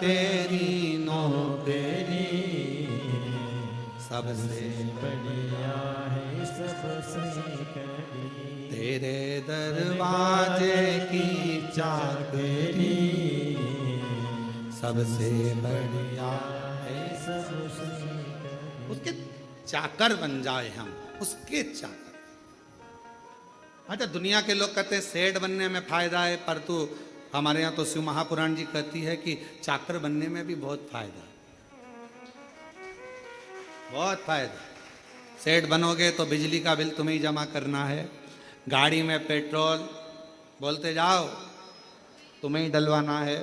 तेरी नौकरी सबसे बढ़िया है, सबसे करी। तेरे दरवाजे की चाकरी सबसे बढ़िया है, सबसे करी। उसके चाकर बन जाए हम, उसके चाकर। अच्छा, दुनिया के लोग कहते हैं सेठ बनने में फायदा है, पर तू हमारे यहाँ तो शिव महापुराण जी कहती है कि चाकर बनने में भी बहुत फायदा है, बहुत फायदा। सेठ बनोगे तो बिजली का बिल तुम्हें ही जमा करना है, गाड़ी में पेट्रोल बोलते जाओ तुम्हें ही डलवाना है,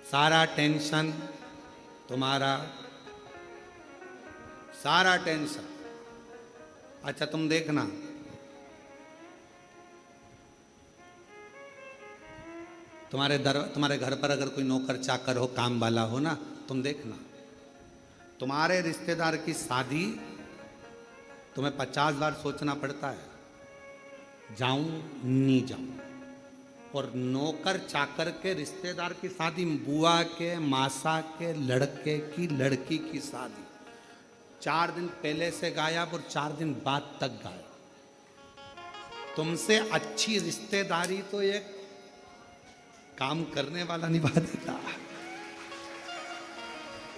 सारा टेंशन तुम्हारा, सारा टेंशन। अच्छा तुम देखना, तुम्हारे घर पर अगर कोई नौकर चाकर हो, काम वाला हो ना, तुम देखना तुम्हारे रिश्तेदार की शादी तुम्हें 50 बार सोचना पड़ता है, जाऊं नहीं जाऊं। और नौकर चाकर के रिश्तेदार की शादी, बुआ के, मासा के लड़के की लड़की की शादी, 4 दिन पहले से गायब और 4 दिन बाद तक गायब। तुमसे अच्छी रिश्तेदारी तो एक काम करने वाला निभा देता।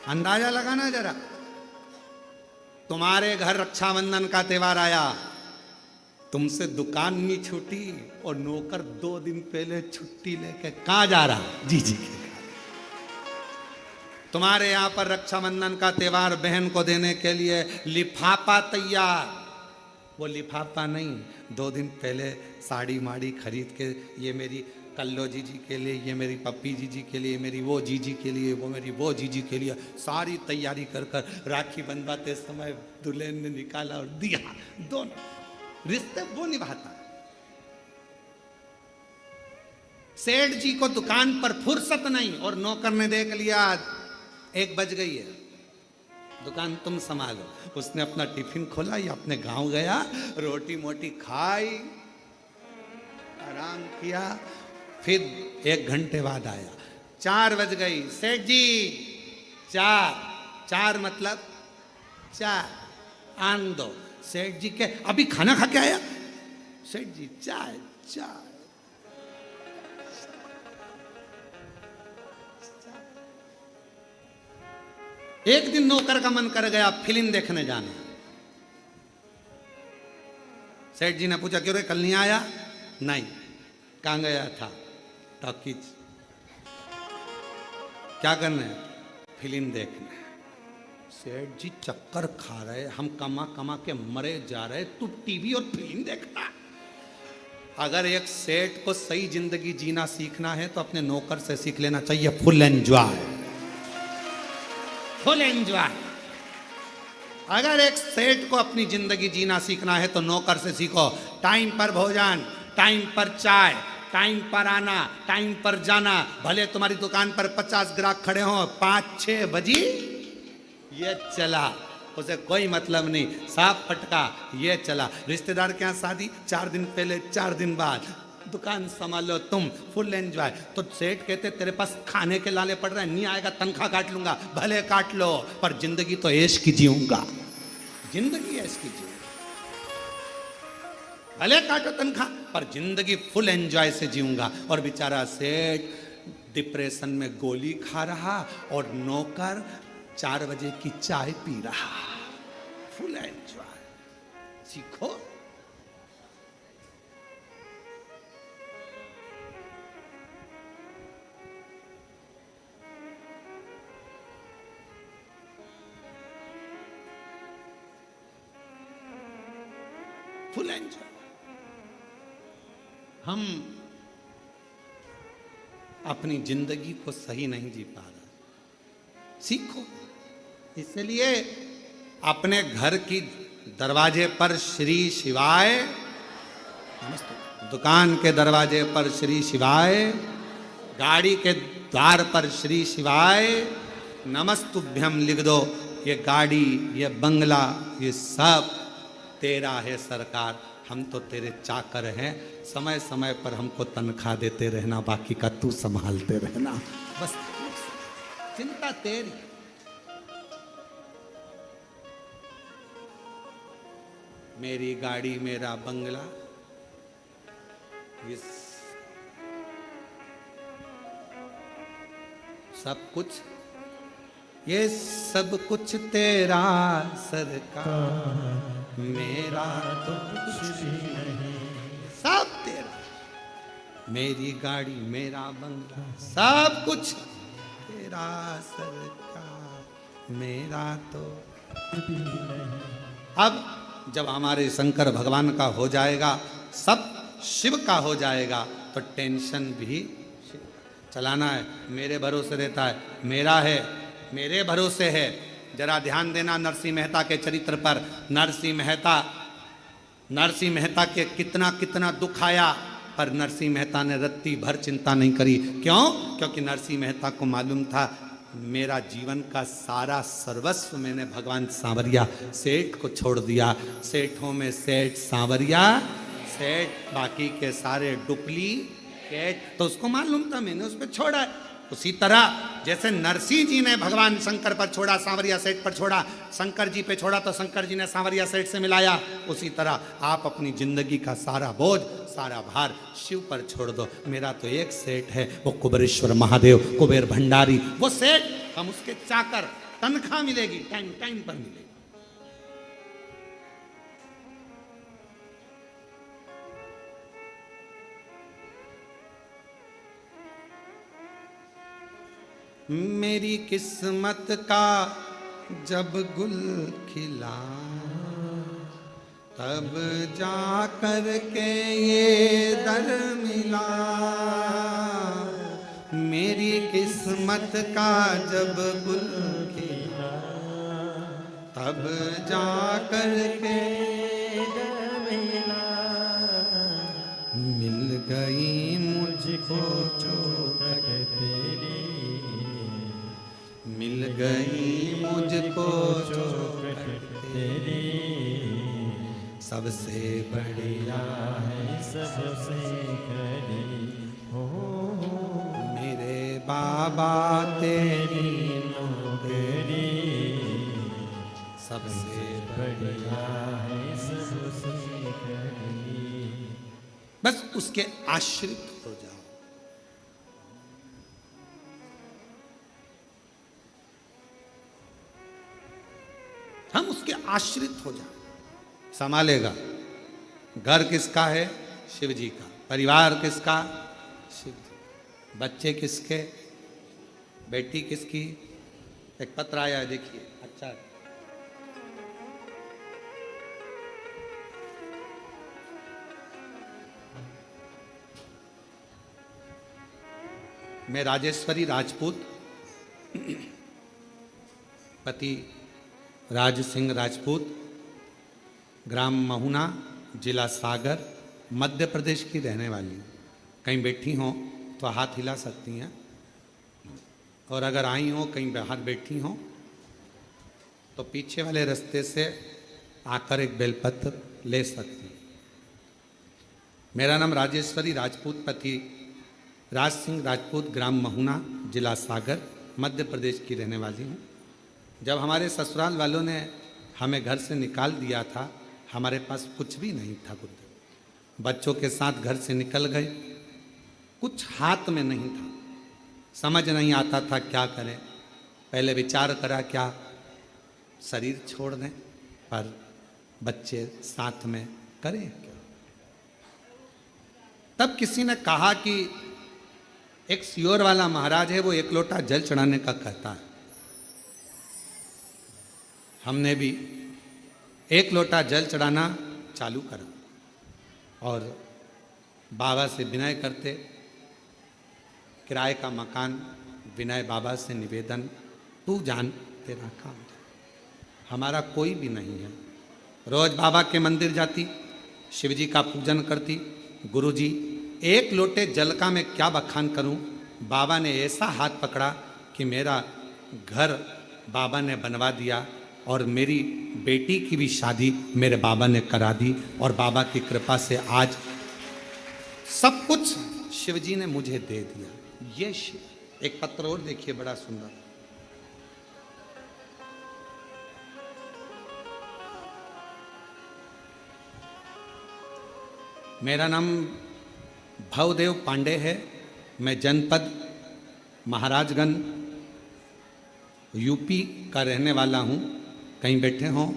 अंदाजा लगाना जरा, तुम्हारे घर रक्षाबंधन का त्योहार आया, तुमसे दुकान नहीं छूटी और नौकर 2 दिन पहले छुट्टी लेके कहाँ जा रहा, जी जी के। तुम्हारे यहाँ पर रक्षाबंधन का त्योहार बहन को देने के लिए लिफाफा तैयार, वो लिफाफा नहीं, 2 दिन पहले साड़ी माड़ी खरीद के ये मेरी कल्लो जीजी के लिए, ये मेरी पप्पी जीजी के लिए, मेरी वो जीजी के लिए, वो मेरी वो जीजी के लिए, सारी तैयारी कर कर राखी बंधवाते समय दुल्हन ने निकाला और दिया। दोनों रिश्ते वो निभाता। सेठ जी को दुकान पर फुर्सत नहीं और नौकर ने देख लिया 1 बज गई है, दुकान तुम संभालो। उसने अपना टिफिन खोला या अपने गांव गया, रोटी मोटी खाई, आराम किया, फिर 1 घंटे बाद आया। 4 बज गई, सेठ जी 4 मतलब 4 आन दो। सेठ जी के अभी खाना खा के आया। सेठ जी चाय। एक दिन नौकर का मन कर गया फिल्म देखने जाने। सेठ जी ने पूछा क्यों रे, कल नहीं आया? नहीं। कहाँ गया था? टॉकीज। क्या करने? फिल्म देखने। सेठ जी चक्कर खा रहे, हम कमा कमा के मरे जा रहे, तू टीवी और फिल्म देखता। अगर एक सेठ को सही जिंदगी जीना सीखना है तो अपने नौकर से सीख लेना चाहिए, फुल एंजॉय। Full enjoy. अगर एक सेठ को अपनी जिंदगी जीना सीखना है तो नौकर से सीखो। टाइम पर भोजन, टाइम पर चाय, टाइम पर आना, टाइम पर जाना। भले तुम्हारी दुकान पर 50 ग्राहक खड़े हों, 5-6 बजी ये चला, उसे कोई मतलब नहीं। साफ पटका ये चला। रिश्तेदार के यहाँ शादी, 4 दिन पहले 4 दिन बाद दुकान संभालो तुम, फुल एंजॉय। तो सेठ कहते तेरे पास खाने के लाले पड़ रहे हैं, नहीं आएगा तनख्वाह काट लूंगा। भले काट लो, पर जिंदगी तो ऐश की जीऊंगा, जिंदगी ऐश की जीऊंगा। भले काटो तनख्वाह, पर जिंदगी फुल एंजॉय से जीऊंगा। और बेचारा सेठ डिप्रेशन में गोली खा रहा और नौकर 4 बजे की चाय पी रहा। Full enjoy. सीखो। Full enjoy. हम अपनी जिंदगी को सही नहीं जी पा रहे, सीखो। इसलिए अपने घर की दरवाजे पर श्री शिवाय, दुकान के दरवाजे पर श्री शिवाय, गाड़ी के द्वार पर श्री शिवाय, नमस्तुभ्यम लिख दो। ये गाड़ी, ये बंगला, ये सब तेरा है सरकार, हम तो तेरे चाकर हैं। समय समय पर हमको तनख्वाह देते रहना, बाकी का तू संभालते रहना। बस चिंता तेरी। मेरी गाड़ी, मेरा बंगला, ये सब कुछ, ये सब कुछ तेरा सरकार, मेरा तो कुछ भी नहीं, सब तेरा। मेरी गाड़ी, मेरा बंगला, सब कुछ तेरा सरकार, मेरा तो कुछ भी नहीं। अब जब हमारे शंकर भगवान का हो जाएगा, सब शिव का हो जाएगा, तो टेंशन भी चलाना है। मेरे भरोसे रहता है, मेरा है, मेरे भरोसे है। जरा ध्यान देना नरसिंह मेहता के चरित्र पर। नरसिंह मेहता के कितना कितना दुख आया, पर नरसिंह मेहता ने रत्ती भर चिंता नहीं करी। क्यों? क्योंकि नरसिंह मेहता को मालूम था मेरा जीवन का सारा सर्वस्व मैंने भगवान सांवरिया सेठ को छोड़ दिया। सेठों में सेठ सांवरिया सेठ, बाकी के सारे डुप्लीकेट। तो उसको मालूम था मैंने उस पर छोड़ा है। उसी तरह जैसे नरसिंह जी ने भगवान शंकर पर छोड़ा, सांवरिया सेठ पर छोड़ा, शंकर जी पे छोड़ा तो शंकर जी ने सांवरिया सेठ से मिलाया। उसी तरह आप अपनी जिंदगी का सारा बोझ, सारा भार शिव पर छोड़ दो। मेरा तो एक सेठ है, वो कुबेरेश्वर महादेव, कुबेर भंडारी, वो सेठ, हम उसके चाकर। तनख्वाह मिलेगी, टाइम टाइम पर मिलेगी। मेरी किस्मत का जब गुल खिला, तब जा कर के ये दर मिला, मेरी किस्मत का जब गुल खिला, तब जा कर के मिल गई मुझको चौखट तेरी, मिल गई मुझको चौखट तेरी, सबसे बढ़िया है सबसे कड़ी हो मेरे बाबा तेरी नौकरी, सबसे बढ़िया है सबसे कड़ी। बस उसके आश्रित हो जाओ। हम उसके आश्रित हो जाओ। संभालेगा। घर किसका है? शिव जी का। परिवार किसका? शिव जी। बच्चे किसके? बेटी किसकी? एक पत्र आया है, देखिए। अच्छा है। मैं राजेश्वरी राजपूत, पति राज सिंह राजपूत, ग्राम महुना, जिला सागर, मध्य प्रदेश की रहने वाली हूँ। कहीं बैठी हों तो हाथ हिला सकती हैं, और अगर आई हो कहीं बाहर बैठी हों तो पीछे वाले रास्ते से आकर एक बेलपत्र ले सकती हैं। मेरा नाम राजेश्वरी राजपूत, पति राज सिंह राजपूत, ग्राम महुना, जिला सागर, मध्य प्रदेश की रहने वाली हूँ। जब हमारे ससुराल वालों ने हमें घर से निकाल दिया था, हमारे पास कुछ भी नहीं था। गुरुदेव बच्चों के साथ घर से निकल गए, कुछ हाथ में नहीं था, समझ नहीं आता था क्या करें। पहले विचार करा क्या शरीर छोड़ दें, पर बच्चे साथ में करें क्या। तब किसी ने कहा कि एक सियोर वाला महाराज है, वो एक लोटा जल चढ़ाने का कहता है। हमने भी एक लोटा जल चढ़ाना चालू करा और बाबा से विनय करते, किराए का मकान, विनय बाबा से निवेदन, तू जान तेरा काम, हमारा कोई भी नहीं है। रोज बाबा के मंदिर जाती, शिव जी का पूजन करती। गुरु जी एक लोटे जल का मैं क्या बखान करूं। बाबा ने ऐसा हाथ पकड़ा कि मेरा घर बाबा ने बनवा दिया, और मेरी बेटी की भी शादी मेरे बाबा ने करा दी, और बाबा की कृपा से आज सब कुछ शिव जी ने मुझे दे दिया। ये शिव। एक पत्र और देखिए, बड़ा सुंदर। मेरा नाम भवदेव पांडे है। मैं जनपद महाराजगंज यूपी का रहने वाला हूँ। कहीं बैठे हों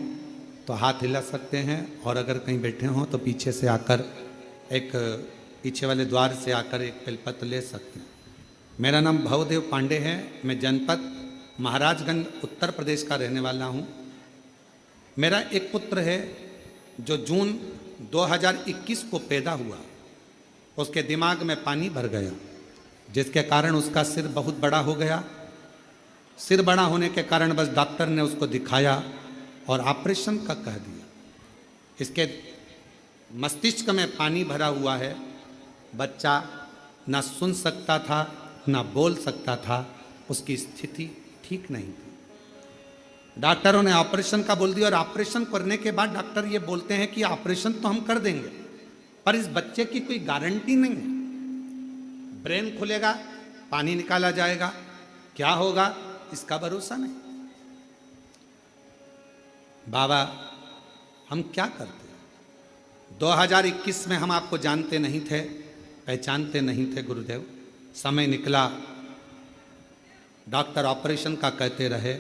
तो हाथ हिला सकते हैं, और अगर कहीं बैठे हों तो पीछे से आकर एक पीछे वाले द्वार से आकर एक बेलपत्र ले सकते हैं। मेरा नाम भवदेव पांडे है। मैं जनपद महाराजगंज उत्तर प्रदेश का रहने वाला हूँ। मेरा एक पुत्र है जो जून 2021 को पैदा हुआ। उसके दिमाग में पानी भर गया, जिसके कारण उसका सिर बहुत बड़ा हो गया। सिर बड़ा होने के कारण बस डॉक्टर ने उसको दिखाया और ऑपरेशन का कह दिया। इसके मस्तिष्क में पानी भरा हुआ है। बच्चा ना सुन सकता था, ना बोल सकता था। उसकी स्थिति ठीक नहीं थी। डॉक्टरों ने ऑपरेशन का बोल दिया, और ऑपरेशन करने के बाद डॉक्टर ये बोलते हैं कि ऑपरेशन तो हम कर देंगे, पर इस बच्चे की कोई गारंटी नहीं है। ब्रेन खुलेगा, पानी निकाला जाएगा, क्या होगा इसका भरोसा नहीं। बाबा हम क्या करते? 2021 में हम आपको जानते नहीं थे, पहचानते नहीं थे गुरुदेव। समय निकला, डॉक्टर ऑपरेशन का कहते रहे।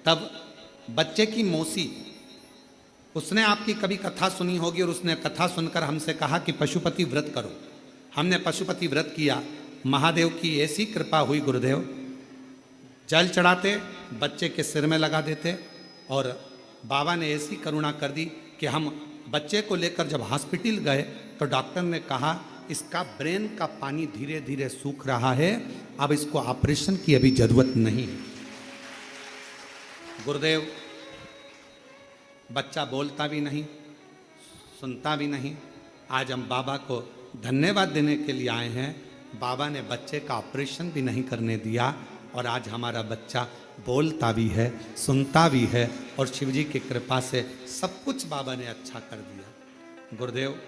तब बच्चे की मौसी, उसने आपकी कभी कथा सुनी होगी, और उसने कथा सुनकर हमसे कहा कि पशुपति व्रत करो। हमने पशुपति व्रत किया। महादेव की ऐसी कृपा हुई गुरुदेव, जल चढ़ाते, बच्चे के सिर में लगा देते, और बाबा ने ऐसी करुणा कर दी कि हम बच्चे को लेकर जब हॉस्पिटल गए तो डॉक्टर ने कहा इसका ब्रेन का पानी धीरे धीरे सूख रहा है, अब इसको ऑपरेशन की अभी जरूरत नहीं है। गुरुदेव, बच्चा बोलता भी नहीं, सुनता भी नहीं। आज हम बाबा को धन्यवाद देने के लिए आए हैं। बाबा ने बच्चे का ऑपरेशन भी नहीं करने दिया और आज हमारा बच्चा बोलता भी है, सुनता भी है और शिव जी की कृपा से सब कुछ बाबा ने अच्छा कर दिया। गुरुदेव,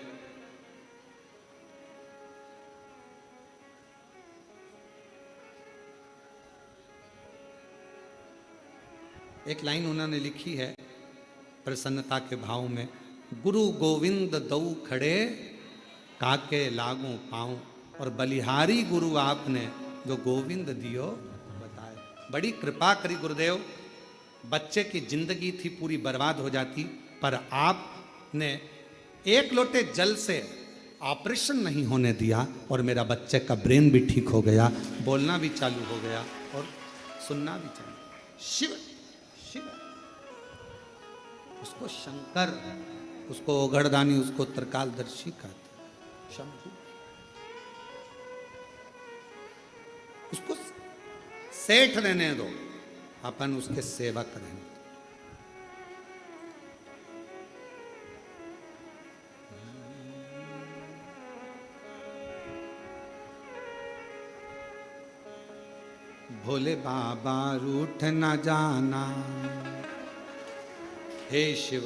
एक लाइन उन्होंने लिखी है प्रसन्नता के भाव में, गुरु गोविंद दऊ खड़े काके लागू पाऊं, और बलिहारी गुरु आपने जो गोविंद दियो बताए। बड़ी कृपा करी गुरुदेव। बच्चे की जिंदगी थी पूरी बर्बाद हो जाती, पर आपने एक लोटे जल से ऑपरेशन नहीं होने दिया और मेरा बच्चे का ब्रेन भी ठीक हो गया, बोलना भी चालू हो गया और सुनना भी चालू। शिव शिव, उसको शंकर, उसको ओघड़दानी, उसको त्रिकालदर्शी कहते, शंभु। उसको सेठ रहने दो, अपन उसके सेवक रहें। भोले बाबा रूठ न जाना, हे शिव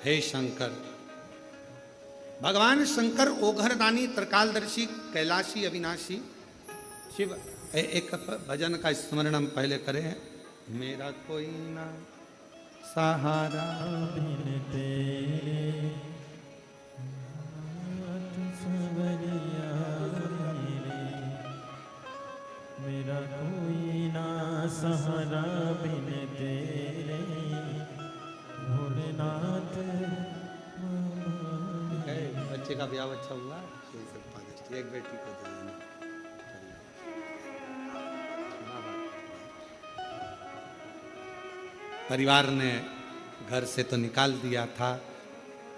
हे शंकर। भगवान शंकर ओघरदानी, त्रिकालदर्शी, कैलाशी, अविनाशी शिव। एक भजन का स्मरण हम पहले करें। मेरा कोई ना सहारा बिन तेरे, सवरिया मेरे, मेरा कोई ना सहारा बिन तेरे, भोलेनाथ। बच्चे का ब्याह अच्छा हुआ, एक बेटी को दे देना। परिवार ने घर से तो निकाल दिया था,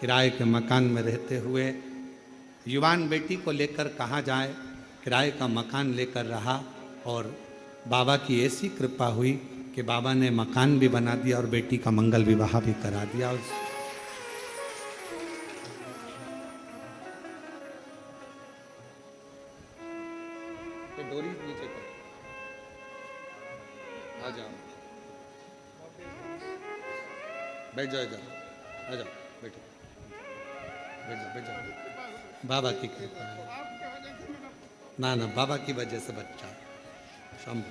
किराए के मकान में रहते हुए युवान बेटी को लेकर कहाँ जाए, किराए का मकान लेकर रहा और बाबा की ऐसी कृपा हुई कि बाबा ने मकान भी बना दिया और बेटी का मंगल विवाह भी करा दिया। डोरी नीचे कर, आ जाओ, बैठ जाओ, इधर आ जाओ, बैठो, बैठ जाओ, बैठ जाओ। बाबा की कृपा है, ना ना, बाबा की वजह से बच्चा शंभु।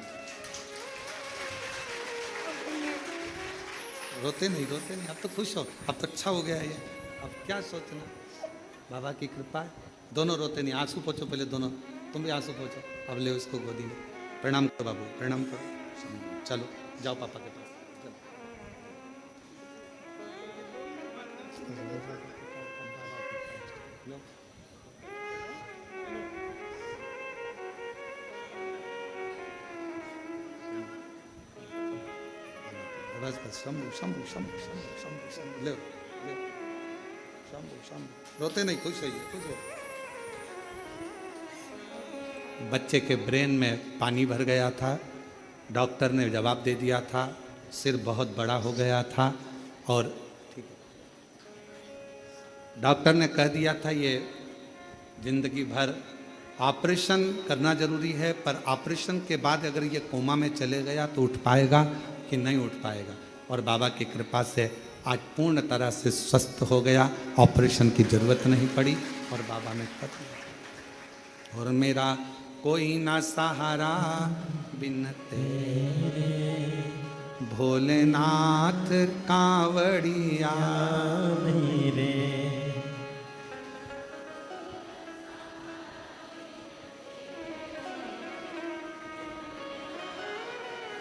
रोते नहीं, रोते नहीं, अब तो खुश हो, अब तो अच्छा हो गया ये, अब क्या सोचना, बाबा की कृपा है। दोनों रोते नहीं, आंसू पोछो पहले दोनों, तुम भी आंसू पोछो। अब ले उसको गोदी में, प्रणाम करो बाबू, प्रणाम करो। चलो जाओ पापा के पास। बस बस, शंभु शंभु शंभु शंभु शंभु शंभु, ले ले, शंभु शंभु। रोते नहीं, खुश होइए, खुश हो। बच्चे के ब्रेन में पानी भर गया था, डॉक्टर ने जवाब दे दिया था, सिर बहुत बड़ा हो गया था और ठीक है, डॉक्टर ने कह दिया था ये जिंदगी भर ऑपरेशन करना जरूरी है, पर ऑपरेशन के बाद अगर ये कोमा में चले गया तो उठ पाएगा कि नहीं उठ पाएगा। और बाबा की कृपा से आज पूर्ण तरह से स्वस्थ हो गया, ऑपरेशन की जरूरत नहीं पड़ी और बाबा ने कर दिया। और मेरा कोई ना सहारा बिन तेरे, भोलेनाथ कांवड़िया मेरे,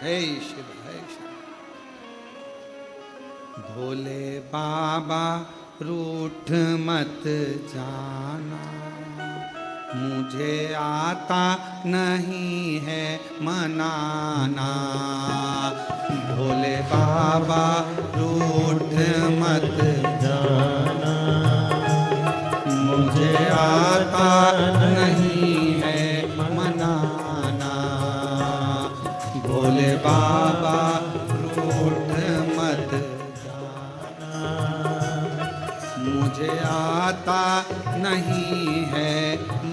हे शिव हे शिव। भोले बाबा रूठ मत जाना, मुझे आता नहीं है मनाना। भोले बाबा रूठ मत जाना आता नहीं है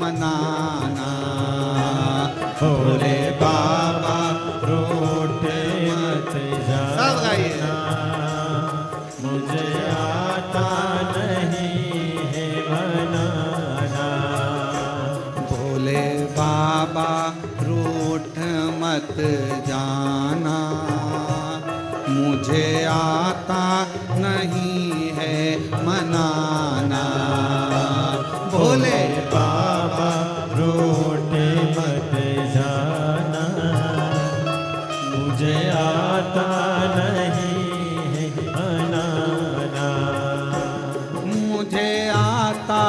मनाना। भोले बाबा रूठ मत सब गाइए। जाना, मुझे आता नहीं है मनाना। भोले बाबा रूठ मत जाना, मुझे आता नहीं है मनाना। भोले बाबा रूठ मत जाना, मुझे आता नहीं है मनाना। मुझे आता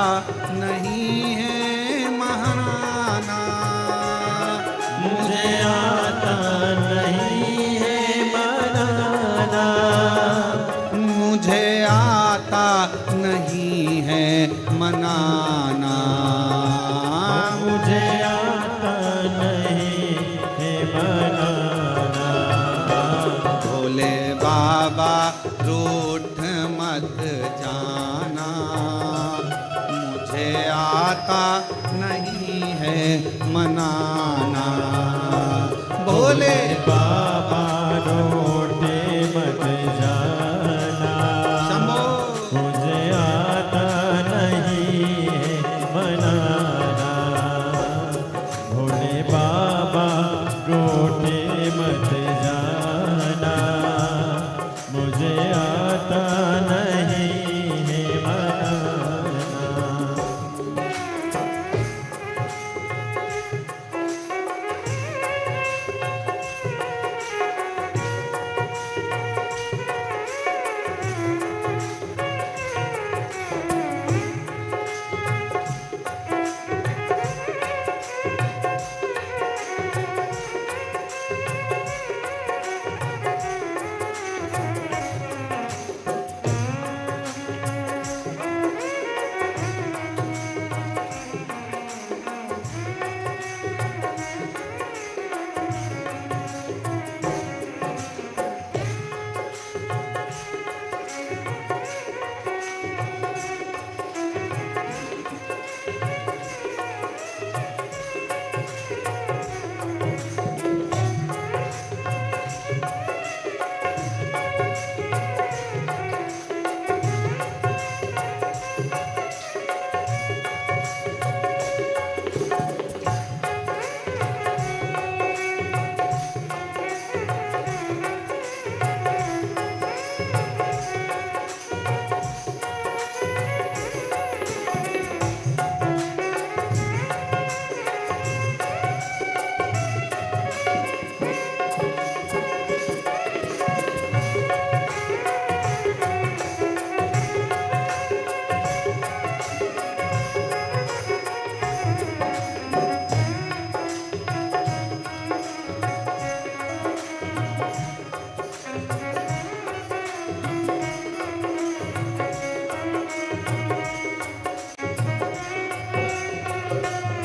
नहीं है महाना, मुझे आता नहीं है मनाना। मुझे आता नहीं है मनाना। मुझे आता नहीं है मनाना। भोले बाबा रूठ मत जाना, मुझे आता नहीं है मनाना। भोले बाबा रूठ मत जाना, शंभो मुझे आता नहीं है मनाना। भोले बाबा रूठ मत जाना, मुझे आता नहीं है मनाना।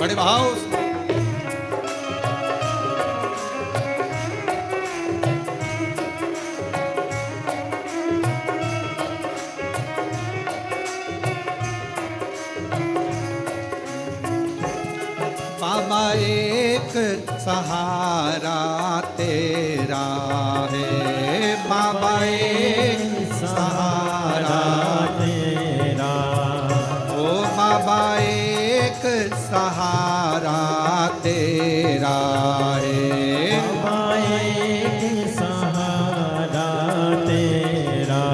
बड़े भाव से। बाबा एक सहारा तेरा है, बाबा एक सहारा तेरा। ओ बाबा एक सहारा तेरा है। बाबा एक सहारा तेरा।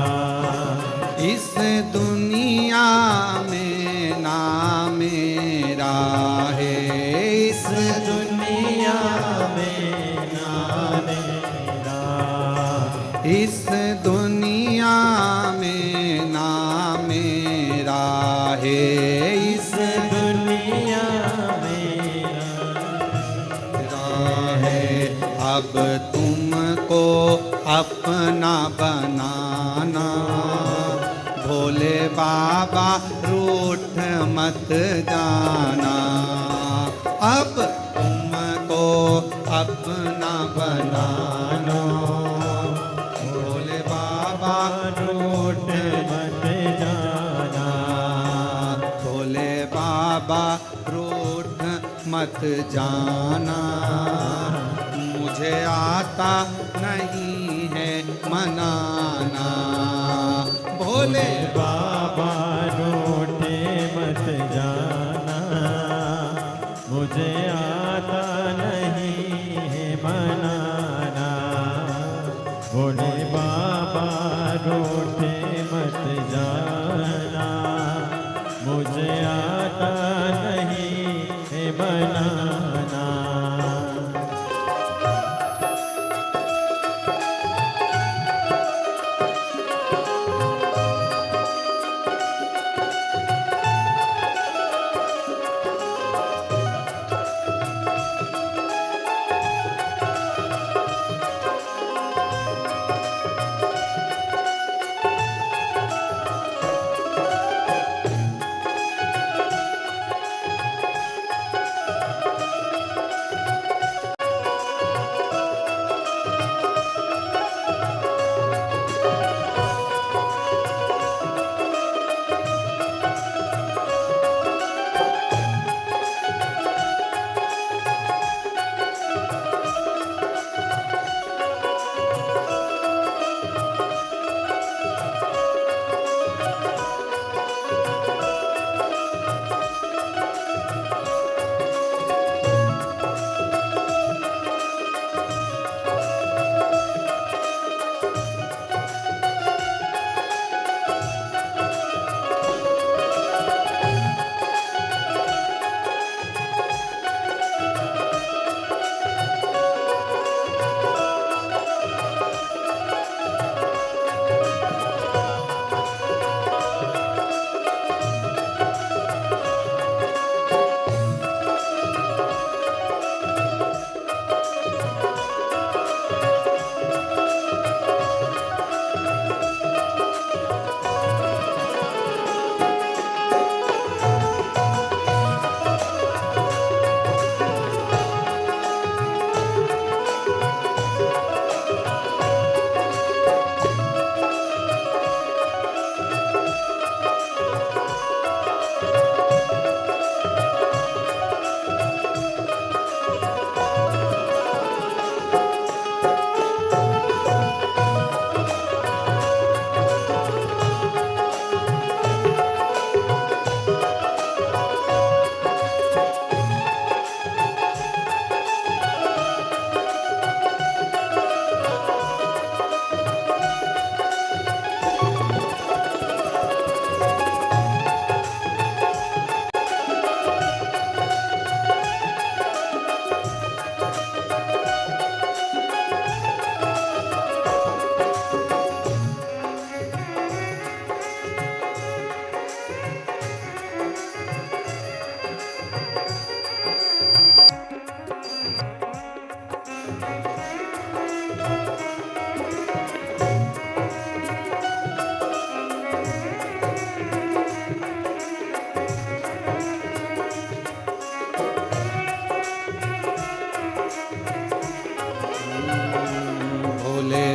इस दुनिया में ना मेरा है, इस दुनिया में ना मेरा। इस दुनिया में ना मेरा है, इस दुनिया में मेरा है। अब तुमको अपना बनाना, भोले बाबा रूठ मत जाना। अब तुमको अपना बनाना, भोले बाबा रूठ मत जाना। मत जाना, मुझे आता नहीं है मनाना। भोले बाबा रूठे मत जाना, मुझे आता नहीं है मनाना। भोले बाबा रूठे मत जाना, मुझे आता नहीं है मनाना।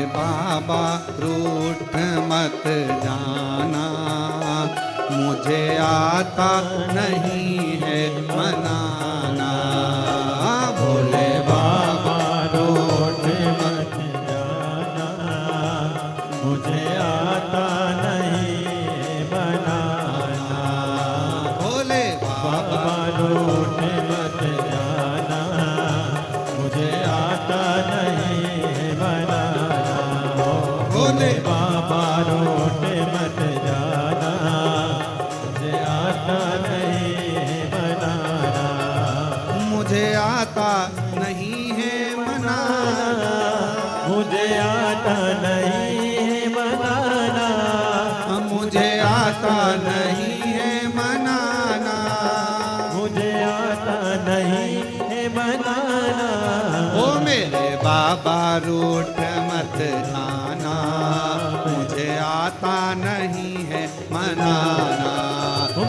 बाबा रूठ मत जाना, मुझे आता नहीं है मनाना। भोले बाबा रूठ मत जाना, मुझे आता नहीं बनाना। भोले बाबा रूठ मत जाना, मुझे आता नहीं बनाना। भोले बाबा रूठ मत जाना, मुझे आता नहीं बनाना। मुझे आता नहीं है मनाना, मुझे आता नहीं है बनाना। मुझे आता नहीं है मनाना। मुझे आता नहीं है बनाना। ओ मेरे बाबा रूठ मत जाना, मुझे आता नहीं है मनाना।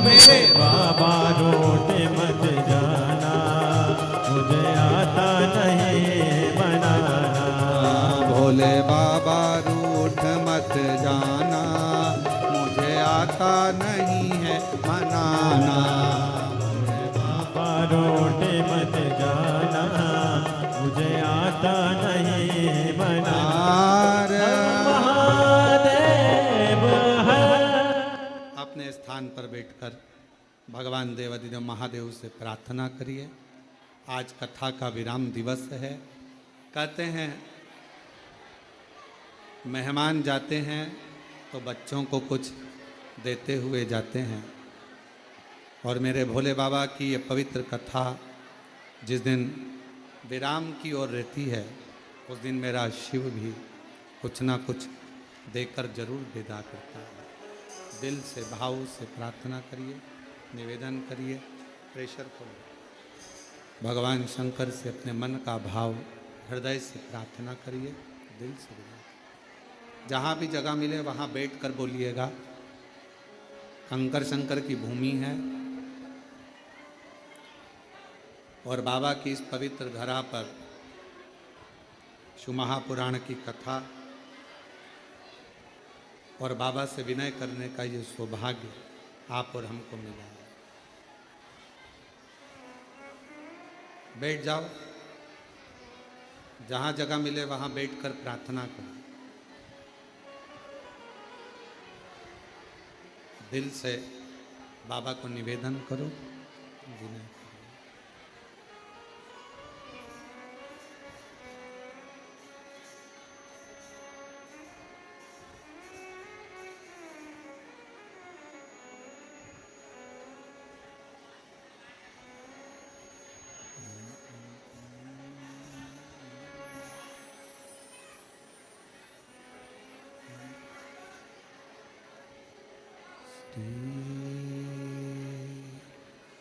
मेरे बाबा रूठ मत जाना, मुझे आता नहीं बनाना। भोले बाबा रूठ मत जाना, मुझे आता नहीं है मनाना। बाबा रूठ मत अपने स्थान पर बैठकर भगवान देवाधिदेव महादेव से प्रार्थना करिए। आज कथा का विराम दिवस है। कहते हैं मेहमान जाते हैं तो बच्चों को कुछ देते हुए जाते हैं, और मेरे भोले बाबा की ये पवित्र कथा जिस दिन विराम की ओर रहती है, उस दिन मेरा शिव भी कुछ ना कुछ देकर जरूर विदा करता है। दिल से भाव से प्रार्थना करिए, निवेदन करिए, प्रेशर को भगवान शंकर से अपने मन का भाव हृदय से प्रार्थना करिए, दिल से विदा। जहाँ भी जगह मिले वहाँ बैठकर बोलिएगा। कंकर शंकर की भूमि है और बाबा की इस पवित्र धरा पर शिव महापुराण की कथा और बाबा से विनय करने का ये सौभाग्य आप और हमको मिला है। बैठ जाओ, जहाँ जगह मिले वहाँ बैठकर प्रार्थना करो, दिल से बाबा को निवेदन करो, विनय करो।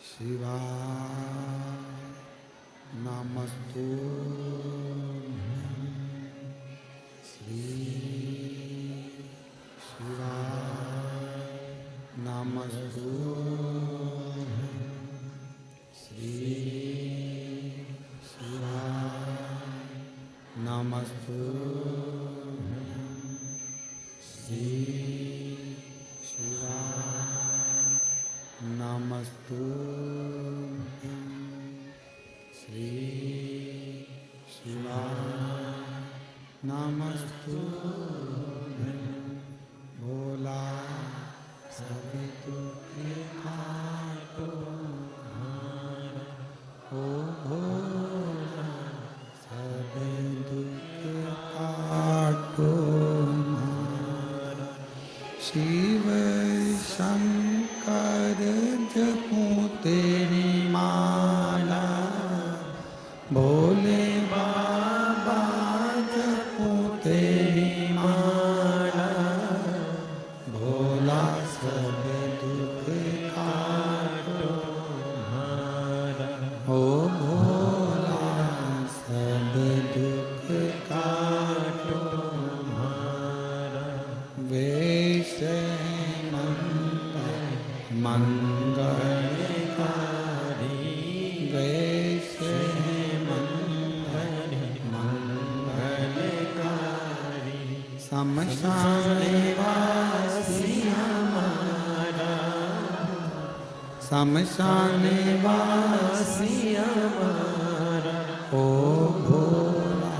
शिवा नमस्तु श्री शिवा नमस्तु श्री शिवा नमस्तु श्री शिवा नमस्तु श्री शिवा नमस्तु भोला सभी दुख काटो ओ भोला सभी दुख काटो शिव शंकर जपूं तेरी माला, भोले बाबा जपूं तेरी माला, भोला सब दुख काटो हमारा, ओ भोला सब दुख काटो हमारा। वैसे मंगलकारी वैसे मंगलकारी शमशान वासी हमारा, शमशान वासी हमारा, ओ भोला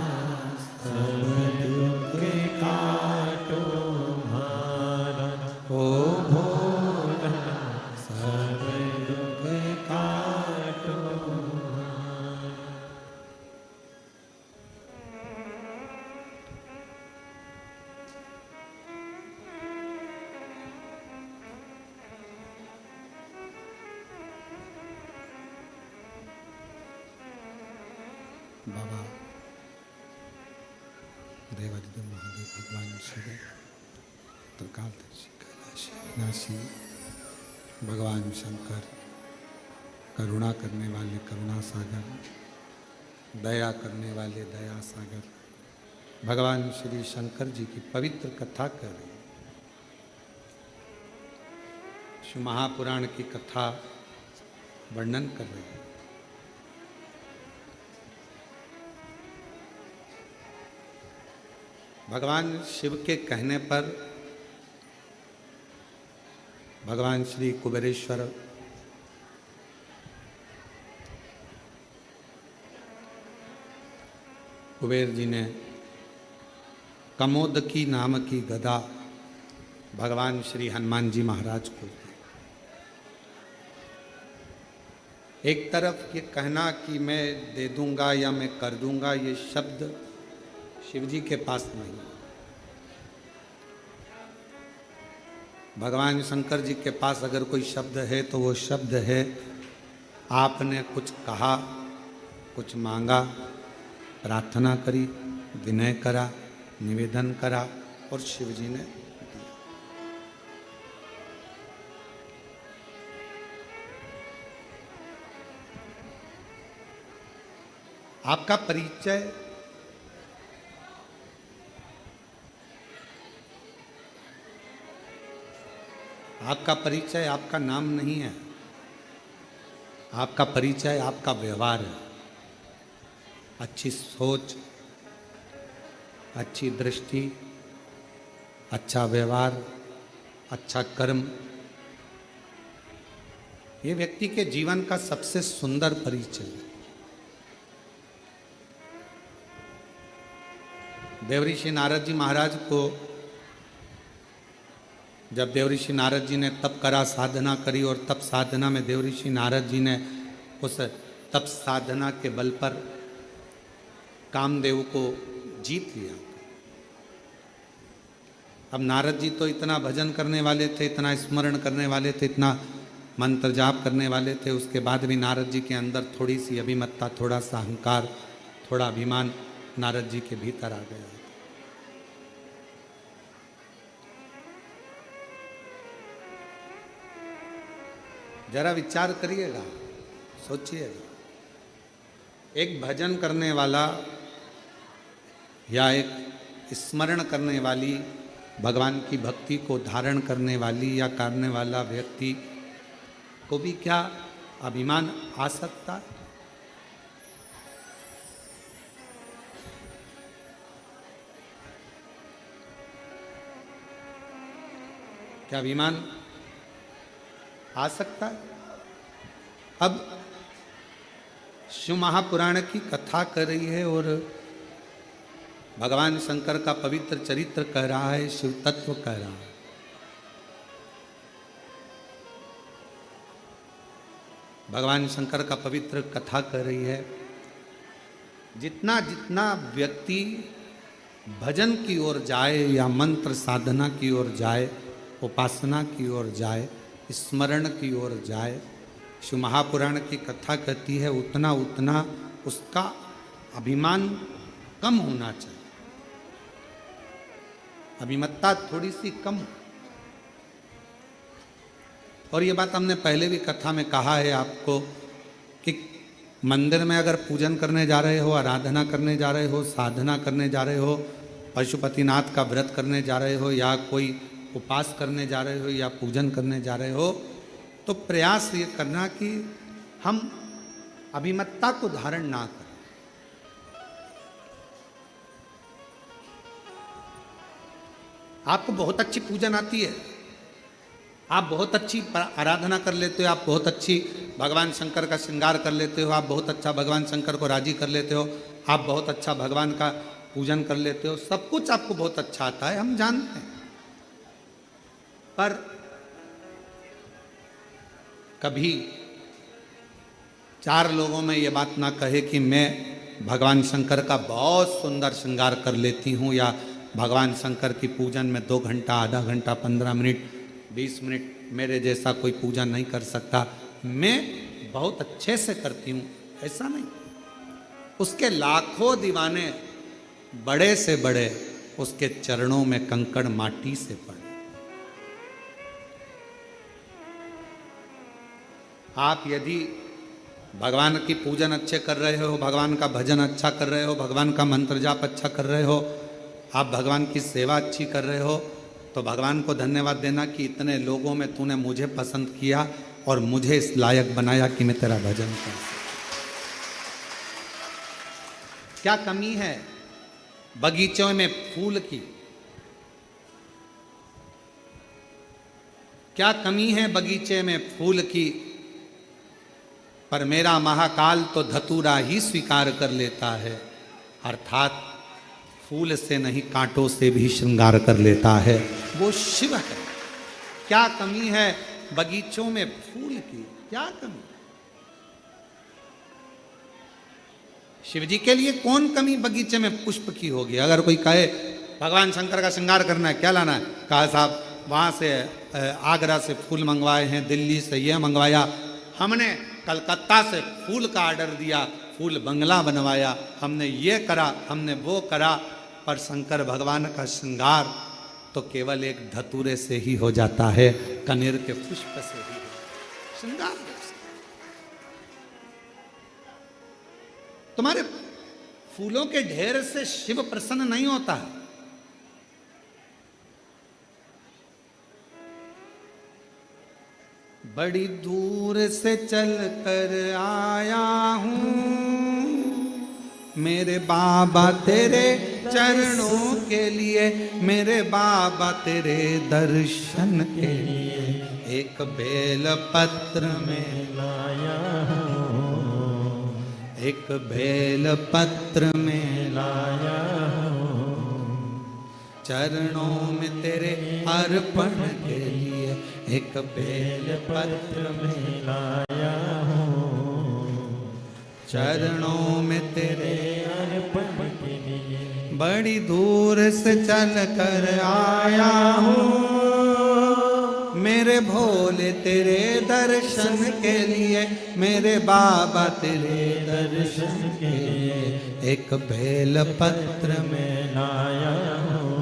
सब दुख काटो हमारा, ओ भोला सब दुख काटो हमारा। बाबा देवाधिदेव महादेव भगवान शिव त्रिकालदर्शी कैलाशी विनाशी भगवान शंकर करुणा करने वाले करुणा सागर, दया करने वाले दया सागर, भगवान श्री शंकर जी की पवित्र कथा कर रहे हैं। शिव महापुराण की कथा वर्णन कर रहे हैं। भगवान शिव के कहने पर भगवान श्री कुबेरेश्वर कुबेर जी ने कमोदकी नाम की गदा भगवान श्री हनुमान जी महाराज को दी। एक तरफ ये कहना कि मैं दे दूंगा या मैं कर दूंगा, ये शब्द शिव जी के पास नहीं है। भगवान शंकर जी के पास अगर कोई शब्द है तो वो शब्द है, आपने कुछ कहा, कुछ मांगा, प्रार्थना करी, विनय करा, निवेदन करा और शिव जी ने दिया। आपका परिचय आपका नाम नहीं है, आपका परिचय आपका व्यवहार है। अच्छी सोच, अच्छी दृष्टि, अच्छा व्यवहार, अच्छा कर्म, ये व्यक्ति के जीवन का सबसे सुंदर परिचय है। देवऋषि नारद जी महाराज को जब देवऋषि नारद जी ने तप करा, साधना करी, और तप साधना में देवऋषि नारद जी ने उस तप साधना के बल पर कामदेव को जीत लिया। अब नारद जी तो इतना भजन करने वाले थे, इतना स्मरण करने वाले थे, इतना मंत्र जाप करने वाले थे, उसके बाद भी नारद जी के अंदर थोड़ी सी अभिमत्ता, थोड़ा सा अहंकार, थोड़ा अभिमान नारद जी के भीतर आ गया। जरा विचार करिएगा, सोचिएगा, एक भजन करने वाला या एक स्मरण करने वाली, भगवान की भक्ति को धारण करने वाली या करने वाला व्यक्ति को भी क्या अभिमान आ सकता है? क्या अभिमान आ सकता है? अब शिव महापुराण की कथा कर रही है और भगवान शंकर का पवित्र चरित्र कह रहा है, शिव तत्व कह रहा है। भगवान शंकर का पवित्र कथा कर रही है। जितना जितना व्यक्ति भजन की ओर जाए या मंत्र साधना की ओर जाए, उपासना की ओर जाए, स्मरण की ओर जाए, शिव महापुराण की कथा कहती है, उतना उतना उसका अभिमान कम होना चाहिए, अभिमत्ता थोड़ी सी कम। और ये बात हमने पहले भी कथा में कहा है आपको कि मंदिर में अगर पूजन करने जा रहे हो, आराधना करने जा रहे हो, साधना करने जा रहे हो, पशुपतिनाथ का व्रत करने जा रहे हो, या कोई उपास करने जा रहे हो, या पूजन करने जा रहे हो, तो प्रयास ये करना कि हम अभिमत्ता को धारण ना करें। आपको बहुत अच्छी पूजन आती है, आप बहुत अच्छी आराधना कर लेते हो, आप बहुत अच्छी भगवान शंकर का श्रृंगार कर लेते हो, आप बहुत अच्छा भगवान शंकर को राजी कर लेते हो, आप बहुत अच्छा भगवान का पूजन कर लेते हो, सब कुछ आपको बहुत अच्छा आता है, हम जानते हैं। पर कभी चार लोगों में ये बात ना कहे कि मैं भगवान शंकर का बहुत सुंदर श्रृंगार कर लेती हूँ, या भगवान शंकर की पूजन में 2 घंटा, आधा घंटा, 15 मिनट, 20 मिनट मेरे जैसा कोई पूजा नहीं कर सकता, मैं बहुत अच्छे से करती हूँ, ऐसा नहीं। उसके लाखों दीवाने, बड़े से बड़े, उसके चरणों में कंकड़ माटी से पड़े। आप यदि भगवान की पूजन अच्छे कर रहे हो, भगवान का भजन अच्छा कर रहे हो, भगवान का मंत्र जाप अच्छा कर रहे हो, आप भगवान की सेवा अच्छी कर रहे हो, तो भगवान को धन्यवाद देना कि इतने लोगों में तूने मुझे पसंद किया और मुझे इस लायक बनाया कि मैं तेरा भजन कर सकूं। क्या कमी है बगीचों में फूल की? क्या कमी है बगीचे में फूल की? पर मेरा महाकाल तो धतूरा ही स्वीकार कर लेता है, अर्थात फूल से नहीं कांटों से भी श्रृंगार कर लेता है, वो शिव है। क्या कमी है बगीचों में फूल की? क्या कमी? शिव जी के लिए कौन कमी बगीचे में पुष्प की होगी। अगर कोई कहे भगवान शंकर का श्रृंगार करना है, क्या लाना है, कहा साहब वहाँ से आगरा से फूल मंगवाए हैं, दिल्ली से ये मंगवाया, हमने कलकत्ता से फूल का ऑर्डर दिया, फूल बंगला बनवाया, हमने ये करा, हमने वो करा। पर शंकर भगवान का श्रृंगार तो केवल एक धतूरे से ही हो जाता है, कनेर के पुष्प से ही श्रृंगार। तुम्हारे फूलों के ढेर से शिव प्रसन्न नहीं होता है। बड़ी दूर से चल कर आया हूँ मेरे बाबा तेरे चरणों के लिए, मेरे बाबा तेरे दर्शन के लिए एक बेल पत्र में लाया हूँ, एक बेल पत्र में लाया हूँ, चरणों में तेरे अर्पण के लिए एक बेल पत्र में लाया हूँ, चरणों में तेरे अर्पण के लिए। बड़ी दूर से चल कर आया हूँ मेरे भोले तेरे दर्शन के लिए, मेरे बाबा तेरे दर्शन के लिए एक बेल पत्र में लाया हूँ,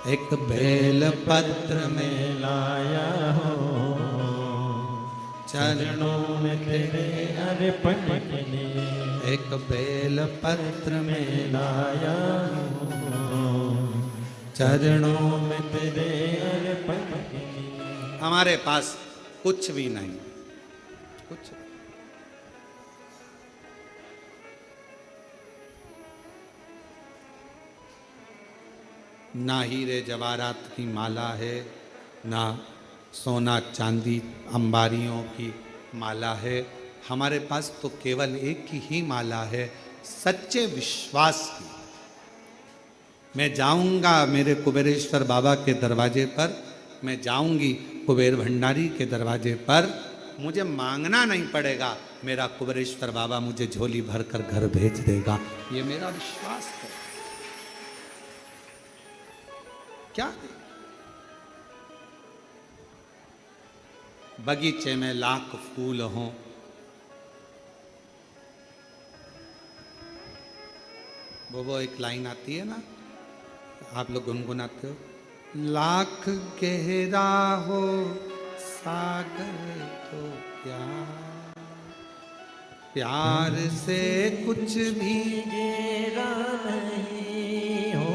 एक बेल पत्र में लाया हूँ, चरणों में तेरे अर्पण के लिए एक बेल पत्र में लाया हूँ, चरणों में तेरे अर्पण के लिए। हमारे पास कुछ भी नहीं, कुछ ना हीरे जवाहरात की माला है, ना सोना चांदी अंबारियों की माला है। हमारे पास तो केवल एक ही माला है, सच्चे विश्वास की। मैं जाऊंगा मेरे कुबेरेश्वर बाबा के दरवाजे पर, मैं जाऊंगी कुबेर भंडारी के दरवाजे पर, मुझे मांगना नहीं पड़ेगा, मेरा कुबेरेश्वर बाबा मुझे झोली भर कर घर भेज देगा। ये मेरा विश्वास है। क्या बगीचे में लाख फूल हों, वो एक लाइन आती है ना, आप लोग गुनगुनाते हो, लाख गहरा हो सागर तो प्यार, प्यार से कुछ भी गहरा नहीं हो,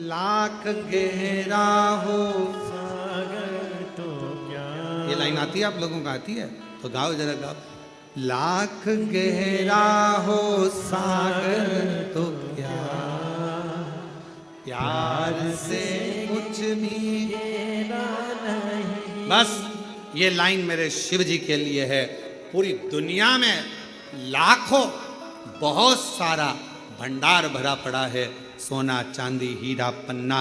लाख गहरा हो सागर तो क्या। ये लाइन आती है, आप लोगों को आती है तो गाओ जरा गाओ। लाख गहरा हो सागर तो क्या, प्यार से कुछ भी गहरा नहीं। बस ये लाइन मेरे शिव जी के लिए है। पूरी दुनिया में लाखों बहुत सारा भंडार भरा पड़ा है, सोना चांदी हीरा पन्ना,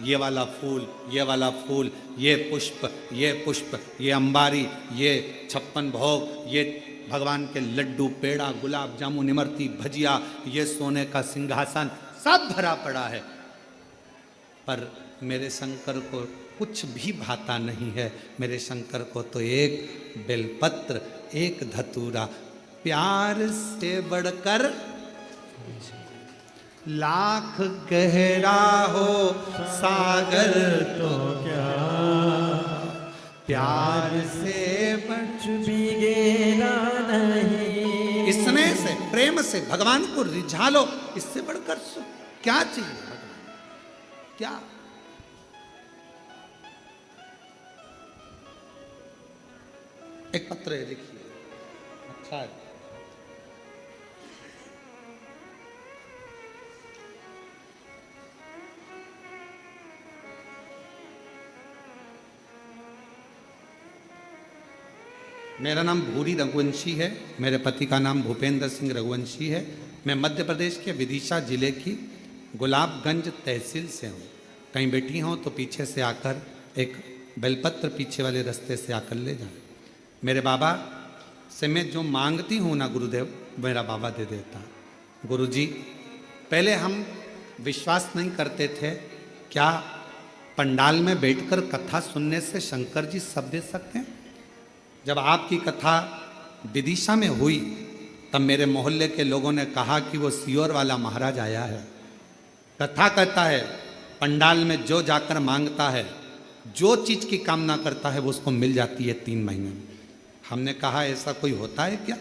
ये वाला फूल, ये वाला फूल, ये पुष्प, ये पुष्प, ये अंबारी, ये 56 भोग, ये भगवान के लड्डू पेड़ा गुलाब जामुन इमरती भजिया, ये सोने का सिंहासन, सब भरा पड़ा है। पर मेरे शंकर को कुछ भी भाता नहीं है। मेरे शंकर को तो एक बेलपत्र, एक धतूरा, प्यार से बढ़कर लाख गहरा हो सागर तो क्या, प्यार से कुछ भी गहरा नहीं। स्नेह से प्रेम से भगवान को रिझा लो, इससे बढ़कर सुख क्या चाहिए भगवान, क्या। एक पत्र है, देखिए, अच्छा है। मेरा नाम भूरी रघुवंशी है, मेरे पति का नाम भूपेंद्र सिंह रघुवंशी है। मैं मध्य प्रदेश के विदिशा जिले की गुलाबगंज तहसील से हूँ। कहीं बैठी हूँ तो पीछे से आकर एक बेलपत्र पीछे वाले रास्ते से आकर ले जाए। मेरे बाबा से मैं जो मांगती हूँ ना गुरुदेव, मेरा बाबा दे देता। गुरुजी, पहले हम विश्वास नहीं करते थे, क्या पंडाल में बैठकर कथा सुनने से शंकर जी सब दे सकते हैं? जब आपकी कथा विदिशा में हुई तब मेरे मोहल्ले के लोगों ने कहा कि वो सीहोर वाला महाराज आया है, कथा कहता है, पंडाल में जो जाकर मांगता है, जो चीज की कामना करता है वो उसको मिल जाती है 3 महीने में। हमने कहा ऐसा कोई होता है क्या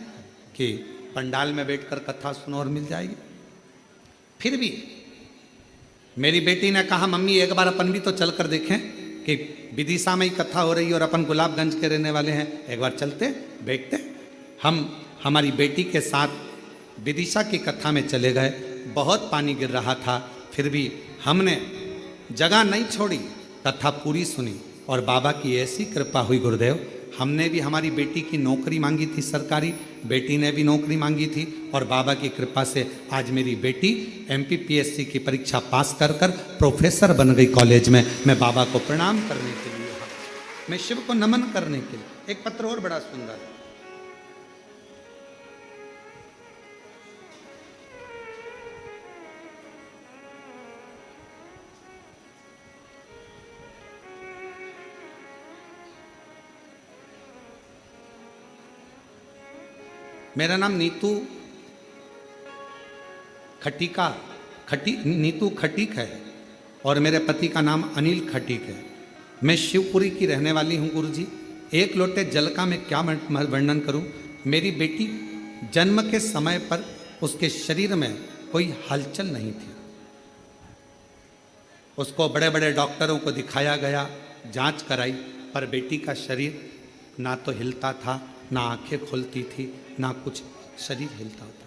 कि पंडाल में बैठकर कथा सुनो और मिल जाएगी? फिर भी मेरी बेटी ने कहा, मम्मी एक बार अपन भी तो चल कर देखें कि विदिशा में ही कथा हो रही है और अपन गुलाबगंज के रहने वाले हैं, एक बार चलते बैठते। हम हमारी बेटी के साथ विदिशा की कथा में चले गए। बहुत पानी गिर रहा था, फिर भी हमने जगह नहीं छोड़ी, कथा पूरी सुनी और बाबा की ऐसी कृपा हुई गुरुदेव। हमने भी हमारी बेटी की नौकरी मांगी थी सरकारी, बेटी ने भी नौकरी मांगी थी और बाबा की कृपा से आज मेरी बेटी MPPSC की परीक्षा पास कर कर प्रोफेसर बन गई कॉलेज में। मैं बाबा को प्रणाम करने के लिए, मैं शिव को नमन करने के लिए। एक पत्र और बड़ा सुंदर है, मेरा नाम नीतू खटीक है और मेरे पति का नाम अनिल खटीक है। मैं शिवपुरी की रहने वाली हूँ गुरुजी। एक लोटे जल का मैं क्या वर्णन करूँ। मेरी बेटी जन्म के समय पर उसके शरीर में कोई हलचल नहीं थी। उसको बड़े बड़े डॉक्टरों को दिखाया गया, जांच कराई, पर बेटी का शरीर ना तो हिलता था, ना आंखें खुलती थी, ना कुछ शरीर हिलता होता।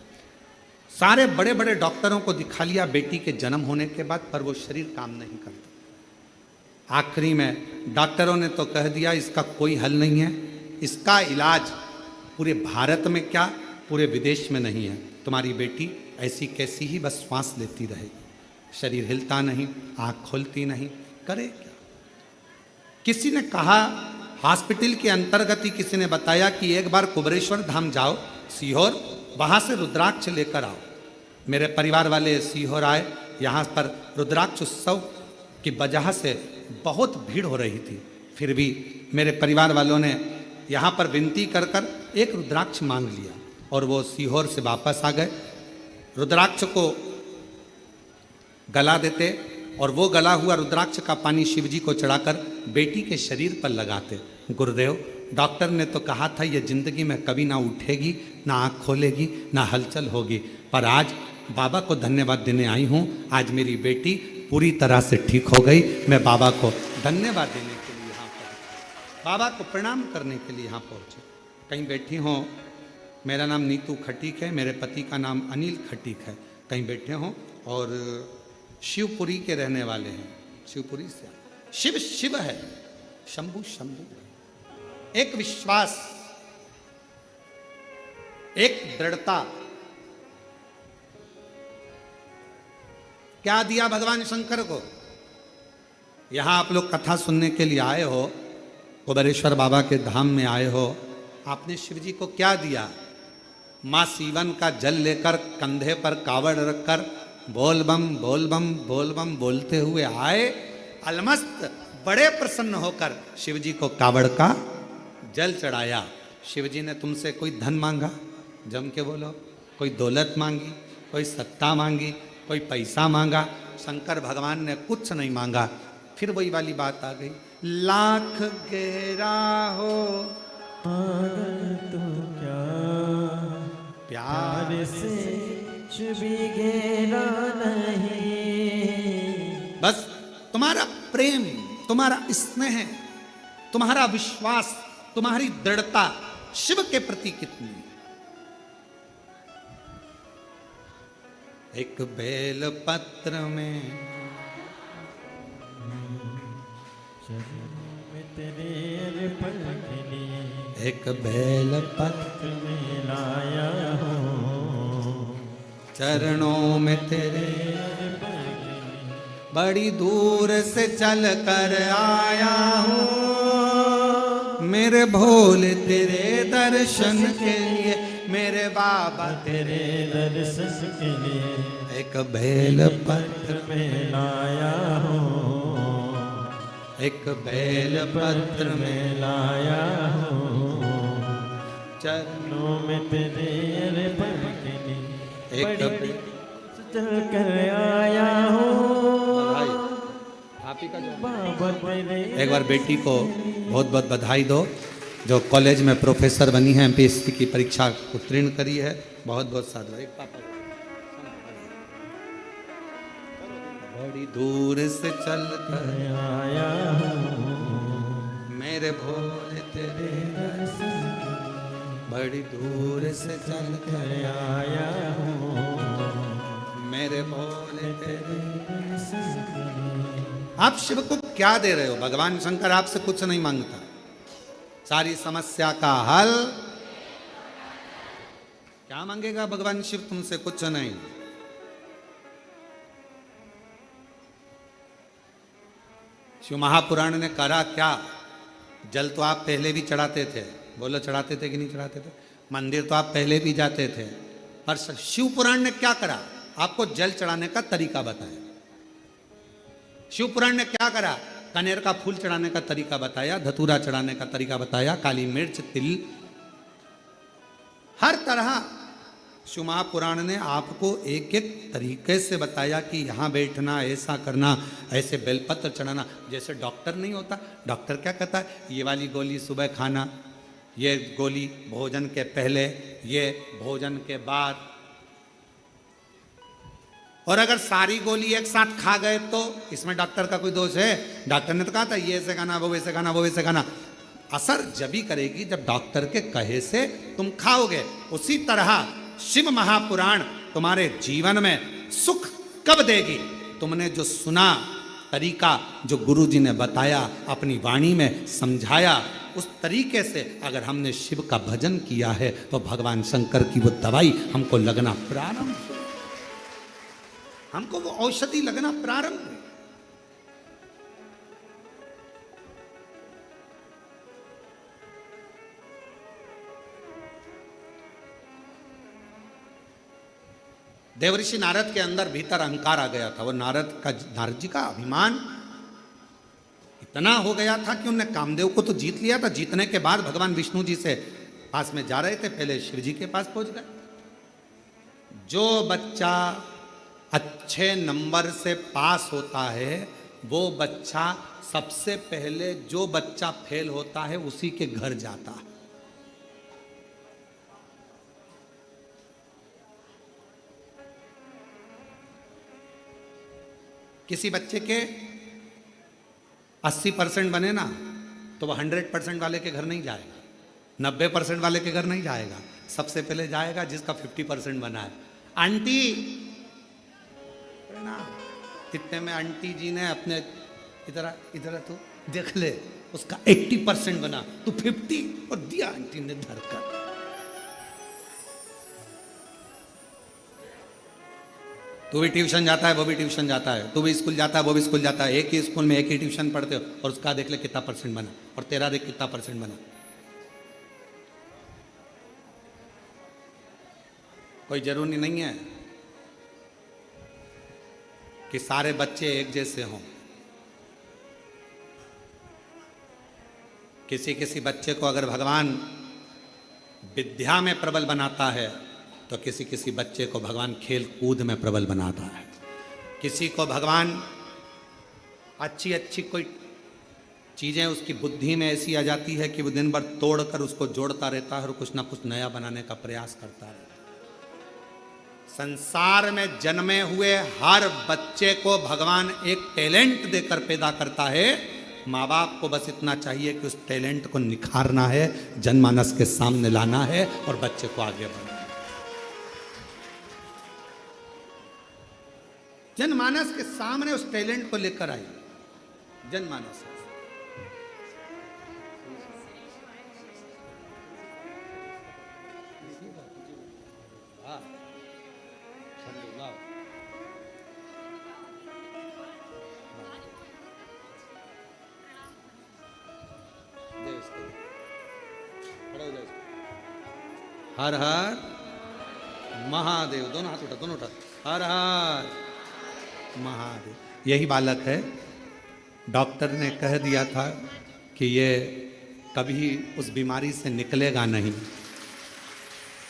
सारे बड़े बड़े डॉक्टरों को दिखा लिया बेटी के जन्म होने के बाद, पर वो शरीर काम नहीं करता। आखिरी में डॉक्टरों ने तो कह दिया इसका कोई हल नहीं है, इसका इलाज पूरे भारत में क्या पूरे विदेश में नहीं है। तुम्हारी बेटी ऐसी कैसी ही बस श्वास लेती रहेगी, शरीर हिलता नहीं, आँख खुलती नहीं, करे क्या? किसी ने कहा, हॉस्पिटल के अंतर्गत ही किसी ने बताया कि एक बार कुबरेश्वर धाम जाओ सीहोर, वहाँ से रुद्राक्ष लेकर आओ। मेरे परिवार वाले सीहोर आए। यहाँ पर रुद्राक्ष उत्सव की वजह से बहुत भीड़ हो रही थी, फिर भी मेरे परिवार वालों ने यहाँ पर विनती कर कर एक रुद्राक्ष मांग लिया और वो सीहोर से वापस आ गए। रुद्राक्ष को गला देते और वो गला हुआ रुद्राक्ष का पानी शिव जी को चढ़ाकर बेटी के शरीर पर लगाते। गुरुदेव, डॉक्टर ने तो कहा था ये जिंदगी में कभी ना उठेगी, ना आँख खोलेगी, ना हलचल होगी, पर आज बाबा को धन्यवाद देने आई हूँ। आज मेरी बेटी पूरी तरह से ठीक हो गई। मैं बाबा को धन्यवाद देने के लिए यहाँ पर, बाबा को प्रणाम करने के लिए यहाँ पहुँचे। कहीं बैठी हों, मेरा नाम नीतू खटीक है, मेरे पति का नाम अनिल खटीक है। कहीं बैठे हों और शिवपुरी के रहने वाले हैं, शिवपुरी से। शिव शिव है, शंभु शंभु। एक विश्वास, एक दृढ़ता। क्या दिया भगवान शंकर को? यहां आप लोग कथा सुनने के लिए आए हो, कुबेरेश्वर बाबा के धाम में आए हो, आपने शिव जी को क्या दिया? मां सीवन का जल लेकर कंधे पर कावड़ रखकर बोल बम बोल बम बोल बम बोलते हुए आए। अलमस्त बड़े प्रसन्न होकर शिव जी को कावड़ का जल चढ़ाया। शिव जी ने तुमसे कोई धन मांगा? जम के बोलो। कोई दौलत मांगी, कोई सत्ता मांगी, कोई पैसा मांगा? शंकर भगवान ने कुछ नहीं मांगा। फिर वही वाली बात आ गई, लाख गहरा हो तो क्या प्यार से कुछ भी गहरा नहीं। बस तुम्हारा प्रेम, तुम्हारा स्नेह, तुम्हारा विश्वास, तुम्हारी दृढ़ता शिव के प्रति कितनी। एक बेल पत्र में तेरे पलखनी, एक बेल पत्र में लाया हूँ चरणों में तेरे, बड़ी दूर से चल कर आया हूँ मेरे भोले तेरे दर्शन के लिए। मेरे बाबा तेरे दर्शन के लिए एक बेल पत्र में लाया हूँ, एक बेल पत्र में में लाया हूँ, चरणों में तेरे अर्पण के लिए एक बड़ी चल कर आया हूँ आप ही का जो बाबा तेरे। एक बार बेटी को बहुत बहुत बधाई दो जो कॉलेज में प्रोफेसर बनी है, एमपीएससी की परीक्षा उत्तीर्ण करी है। बहुत बहुत साधु। एक पापा बड़ी दूर से चल कर आया हूँ मेरे भोले तेरे बड़ी दूर से चल कर आया हूँ मेरे भोले तेरे। आप शिव को क्या दे रहे हो? भगवान शंकर आपसे कुछ नहीं मांगता, सारी समस्या का हल क्या मांगेगा भगवान शिव तुमसे? कुछ नहीं। शिव महापुराण ने करा क्या? जल तो आप पहले भी चढ़ाते थे, बोलो चढ़ाते थे कि नहीं चढ़ाते थे? मंदिर तो आप पहले भी जाते थे, पर शिव पुराण ने क्या करा? आपको जल चढ़ाने का तरीका बताया। शिव पुराण ने क्या करा? कनेर का फूल चढ़ाने का तरीका बताया, धतूरा चढ़ाने का तरीका बताया, काली मिर्च, तिल, हर तरह शिव महापुराण ने आपको एक एक तरीके से बताया कि यहाँ बैठना, ऐसा करना, ऐसे बेलपत्र चढ़ाना। जैसे डॉक्टर नहीं होता, डॉक्टर क्या कहता है? ये वाली गोली सुबह खाना, ये गोली भोजन के पहले, ये भोजन के बाद। और अगर सारी गोली एक साथ खा गए तो इसमें डॉक्टर का कोई दोष है? डॉक्टर ने तो कहा था ये ऐसे खाना, वो वैसे खाना, वो वैसे खाना। असर जभी करेगी जब डॉक्टर के कहे से तुम खाओगे। उसी तरह शिव महापुराण तुम्हारे जीवन में सुख कब देगी? तुमने जो सुना तरीका, जो गुरु जी ने बताया, अपनी वाणी में समझाया, उस तरीके से अगर हमने शिव का भजन किया है तो भगवान शंकर की वो दवाई हमको लगना प्रारंभ, हमको वो औषधि लगना प्रारंभ हुई। देवऋषि नारद के अंदर भीतर अहंकार आ गया था। वो नारद जी का अभिमान इतना हो गया था कि उन्होंने कामदेव को तो जीत लिया था। जीतने के बाद भगवान विष्णु जी से पास में जा रहे थे, पहले शिव जी के पास पहुंच गए। जो बच्चा अच्छे नंबर से पास होता है वो बच्चा सबसे पहले, जो बच्चा फेल होता है उसी के घर जाता है। किसी बच्चे के 80% बने ना तो वह 100% वाले के घर नहीं जाएगा, 90% वाले के घर नहीं जाएगा, सबसे पहले जाएगा जिसका 50% बना है। आंटी ना, इतने में आंटी जी ने अपने इधर तो देख ले, उसका 80% बना तो 50 और दिया आंटी ने धरकर। तू भी ट्यूशन जाता है, वो भी ट्यूशन जाता है, तू भी स्कूल जाता है, वो भी स्कूल जाता है, एक ही स्कूल में एक ही ट्यूशन पढ़ते हो, और उसका देख ले कितना परसेंट बना, और तेरा देख कितना परसेंट बना। कोई जरूरी नहीं है कि सारे बच्चे एक जैसे हों। किसी किसी बच्चे को अगर भगवान विद्या में प्रबल बनाता है तो किसी किसी बच्चे को भगवान खेल कूद में प्रबल बनाता है। किसी को भगवान अच्छी अच्छी कोई चीज़ें उसकी बुद्धि में ऐसी आ जाती है कि वो दिन भर तोड़कर उसको जोड़ता रहता है और कुछ ना कुछ नया बनाने का प्रयास करता रहता है। संसार में जन्मे हुए हर बच्चे को भगवान एक टैलेंट देकर पैदा करता है। माँ बाप को बस इतना चाहिए कि उस टैलेंट को निखारना है, जनमानस के सामने लाना है और बच्चे को आगे बढ़ाना है। जनमानस के सामने उस टैलेंट को लेकर आई। जनमानस हर हर महादेव। दोनों हाथ उठा, दोनों उठा। हर हर महादेव। यही बालक है, डॉक्टर ने कह दिया था कि ये कभी उस बीमारी से निकलेगा नहीं,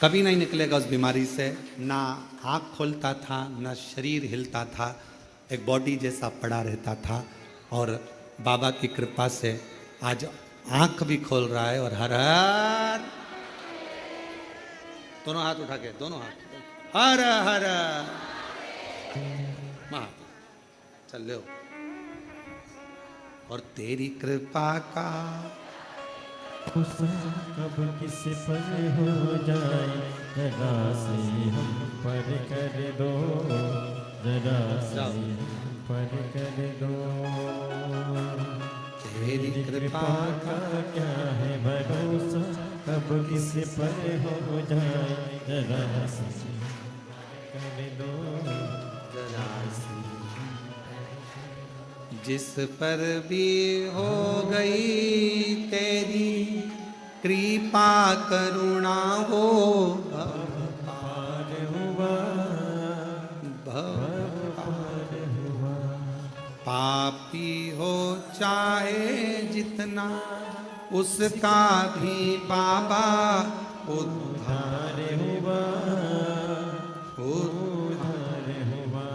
कभी नहीं निकलेगा उस बीमारी से। ना आँख खोलता था, ना शरीर हिलता था, एक बॉडी जैसा पड़ा रहता था। और बाबा की कृपा से आज आँख भी खोल रहा है। और हर हर, दोनों हाथ उठा के, दोनों हाथ, हर हर महादेव। चल लो। और तेरी कृपा का कब किस पर हो जाए, जरा से हम पर कर दो, जरा से हम पर कर दो। तेरी कृपा का क्या है भरोसा, कब किस पर हो जाए, जरा से कर दो, जरा से। जिस पर भी हो गई तेरी कृपा करुणा हो, पार हुआ, पार हुआ। पापी हो चाहे जितना, उसका भी बाबा उद्धार हुआ, उद्धार हुआ।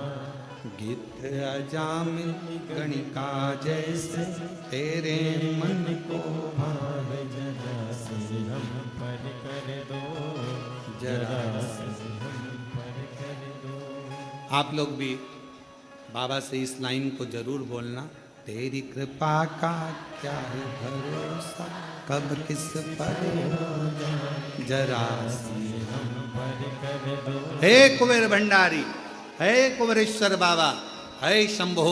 गिद्ध अजामिल गणिका जैसे तेरे मन को भाव, जरा से हम पर कर दो, जरा से हम पर कर दो। आप लोग भी बाबा से इस लाइन को जरूर बोलना। तेरी कृपा का क्या है भरोसा, कब किस पर जरा से हम पर कर दो। हे कुबेर भंडारी, हे कुबेरेश्वर बाबा, हे शंभो,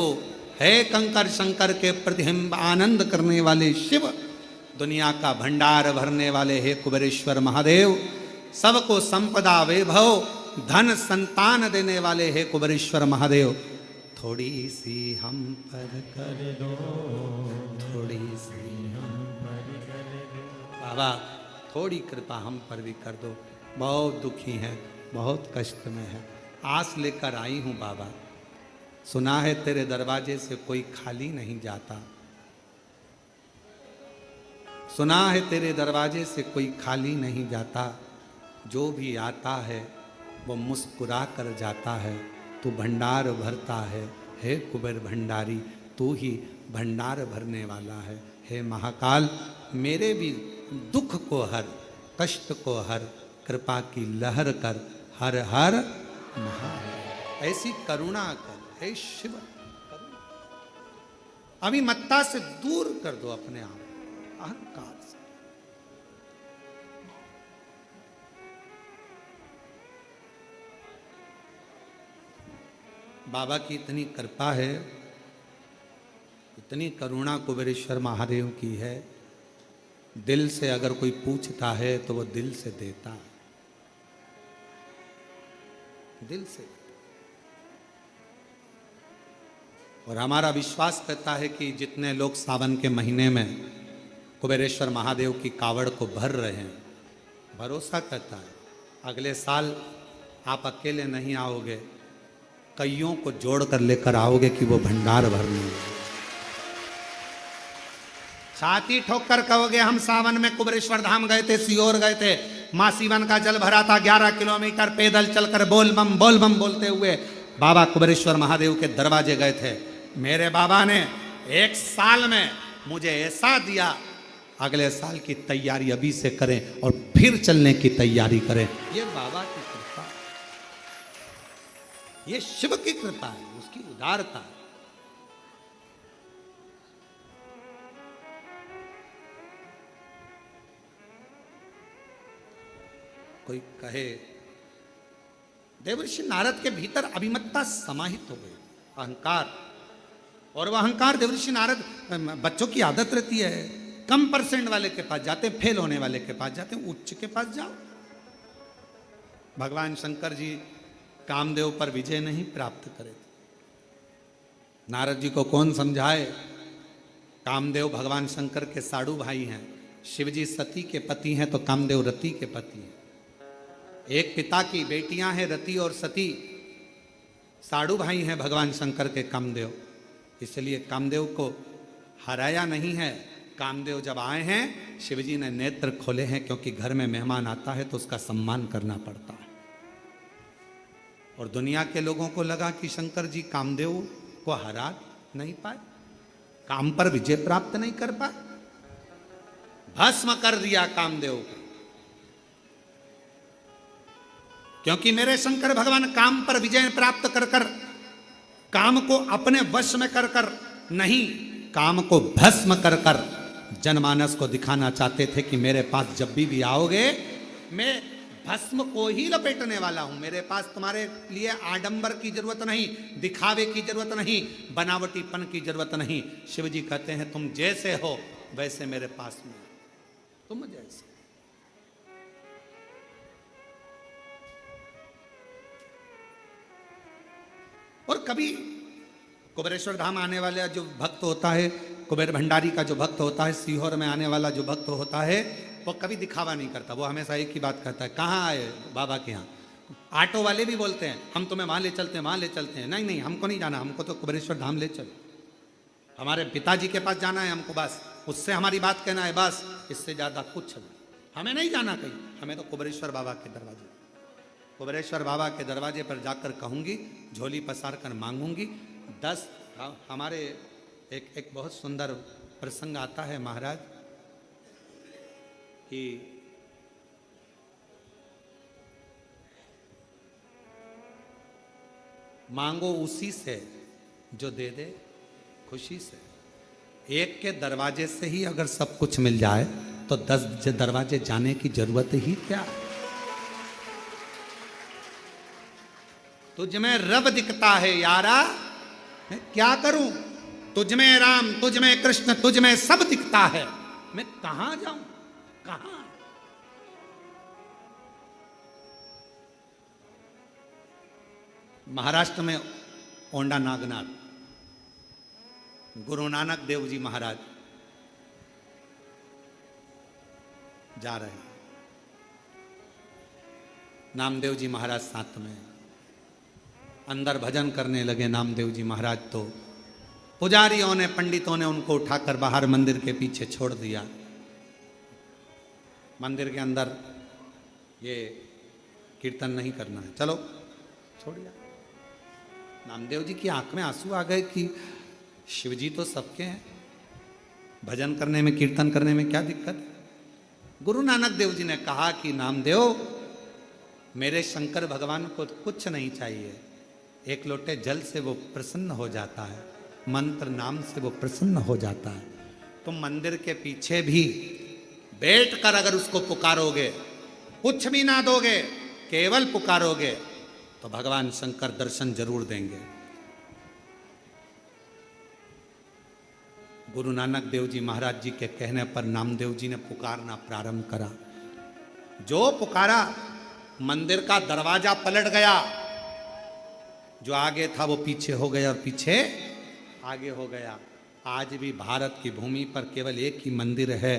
हे कंकर शंकर के प्रतिबिंब आनंद करने वाले शिव, दुनिया का भंडार भरने वाले हे कुबेरेश्वर महादेव, सबको संपदा वैभव धन संतान देने वाले हे कुबेरेश्वर महादेव, थोड़ी सी हम पर कर दो, थोड़ी सी हम पर कर दो। बाबा थोड़ी कृपा हम पर भी कर दो, बहुत दुखी हैं, बहुत कष्ट में है। आस लेकर आई हूँ बाबा, सुना है तेरे दरवाजे से कोई खाली नहीं जाता, सुना है तेरे दरवाजे से कोई खाली नहीं जाता, जो भी आता है वो मुस्कुरा कर जाता है। तू भंडार भरता है हे कुबेर भंडारी, तू ही भंडार भरने वाला है। हे महाकाल, मेरे भी दुख को हर, कष्ट को हर, कृपा की लहर कर, हर हर महादेव। ऐसी करुणा कर हे शिव, करुणा। अभिमत्ता से दूर कर दो अपने आप, अहंकार से। बाबा की इतनी कृपा है, इतनी करुणा कुबेरेश्वर महादेव की है, दिल से अगर कोई पूछता है तो वो दिल से देता है, दिल से। और हमारा विश्वास कहता है कि जितने लोग सावन के महीने में कुबेरेश्वर महादेव की कावड़ को भर रहे हैं, भरोसा कहता है अगले साल आप अकेले नहीं आओगे, कईयों को जोड़ कर लेकर आओगे कि वो भंडार भरने। छाती ठोक कर कहोगे हम सावन में कुबेरेश्वर धाम गए थे, सीहोर गए थे, मां सीवन का जल भरा था, 11 किलोमीटर पैदल चलकर बोल बम बोलते हुए बाबा कुबेरेश्वर महादेव के दरवाजे गए थे। मेरे बाबा ने 1 साल में मुझे ऐसा दिया, अगले साल की तैयारी अभी से करें और फिर चलने की तैयारी करें। ये बाबा की कृपा, ये शिव की कृपा है, उसकी उदारता है। कोई कहे देवर्षि नारद के भीतर अभिमत्ता समाहित हो गई, अहंकार, और वह अहंकार देवर्षि नारद, बच्चों की आदत रहती है, कम परसेंट वाले के पास जाते, फेल होने वाले के पास जाते, उच्च के पास जाओ। भगवान शंकर जी कामदेव पर विजय नहीं प्राप्त करे थे। नारद जी को कौन समझाए, कामदेव भगवान शंकर के साड़ू भाई हैं, शिवजी सती के पति हैं तो कामदेव रति के पति हैं। एक पिता की बेटियां हैं रति और सती, साड़ू भाई हैं भगवान शंकर के कामदेव, इसलिए कामदेव को हराया नहीं है। कामदेव जब आए हैं शिवजी ने नेत्र खोले हैं, क्योंकि घर में मेहमान आता है तो उसका सम्मान करना पड़ता है। और दुनिया के लोगों को लगा कि शंकर जी कामदेव को हरा नहीं पाए, काम पर विजय प्राप्त नहीं कर पाए, भस्म कर दिया कामदेव को। क्योंकि मेरे शंकर भगवान काम पर विजय प्राप्त कर कर, काम को अपने वश में कर कर नहीं, काम को भस्म कर कर जनमानस को दिखाना चाहते थे कि मेरे पास जब भी आओगे मैं भस्म को ही लपेटने वाला हूं। मेरे पास तुम्हारे लिए आडंबर की जरूरत नहीं, दिखावे की जरूरत नहीं, बनावटीपन की जरूरत नहीं। शिव जी कहते हैं तुम जैसे हो वैसे मेरे पास में, तुम जैसे। और कभी कुबेरेश्वर धाम आने वाला जो भक्त होता है, कुबेर भंडारी का जो भक्त होता है, सीहोर में आने वाला जो भक्त होता है, वो कभी दिखावा नहीं करता। वो हमेशा एक ही बात कहता है, कहाँ आए बाबा के यहाँ। ऑटो वाले भी बोलते हैं हम तुम्हें वहां ले चलते हैं, वहां ले चलते हैं। नहीं नहीं, हमको नहीं जाना, हमको तो कुबेरेश्वर धाम ले चलो, हमारे पिताजी के पास जाना है हमको, बस उससे हमारी बात कहना है, बस इससे ज्यादा कुछ नहीं, हमें नहीं जाना कहीं, हमें तो कुबेरेश्वर बाबा के दरवाजे, कुबेरेश्वर बाबा के दरवाजे पर जाकर कहूंगी, झोली पसार कर मांगूंगी 10। हमारे एक बहुत सुंदर प्रसंग आता है महाराज कि मांगो उसी से जो दे दे खुशी से। एक के दरवाजे से ही अगर सब कुछ मिल जाए तो 10 दरवाजे जाने की जरूरत ही क्या। तुझ में रब दिखता है यारा, मैं क्या करूं, तुझ में राम, तुझ में कृष्ण, तुझ में सब दिखता है, मैं कहां जाऊं, कहां। महाराष्ट्र में ओंडा नागनाथ गुरु नानक देव जी महाराज जा रहे हैं, नामदेव जी महाराज साथ में अंदर भजन करने लगे। नामदेव जी महाराज तो पुजारियों ने, पंडितों ने उनको उठाकर बाहर मंदिर के पीछे छोड़ दिया। मंदिर के अंदर ये कीर्तन नहीं करना है, चलो छोड़ दिया। नामदेव जी की आंख में आंसू आ गए कि शिव जी तो सबके हैं, भजन करने में, कीर्तन करने में क्या दिक्कत है। गुरु नानक देव जी ने कहा कि नामदेव, मेरे शंकर भगवान को कुछ नहीं चाहिए, एक लोटे जल से वो प्रसन्न हो जाता है, मंत्र नाम से वो प्रसन्न हो जाता है। तुम मंदिर के पीछे भी बैठकर अगर उसको पुकारोगे, कुछ भी ना दोगे, केवल पुकारोगे, तो भगवान शंकर दर्शन जरूर देंगे। गुरु नानक देव जी महाराज जी के कहने पर नामदेव जी ने पुकारना प्रारंभ करा। जो पुकारा, मंदिर का दरवाजा पलट गया, जो आगे था वो पीछे हो गया और पीछे आगे हो गया। आज भी भारत की भूमि पर केवल एक ही मंदिर है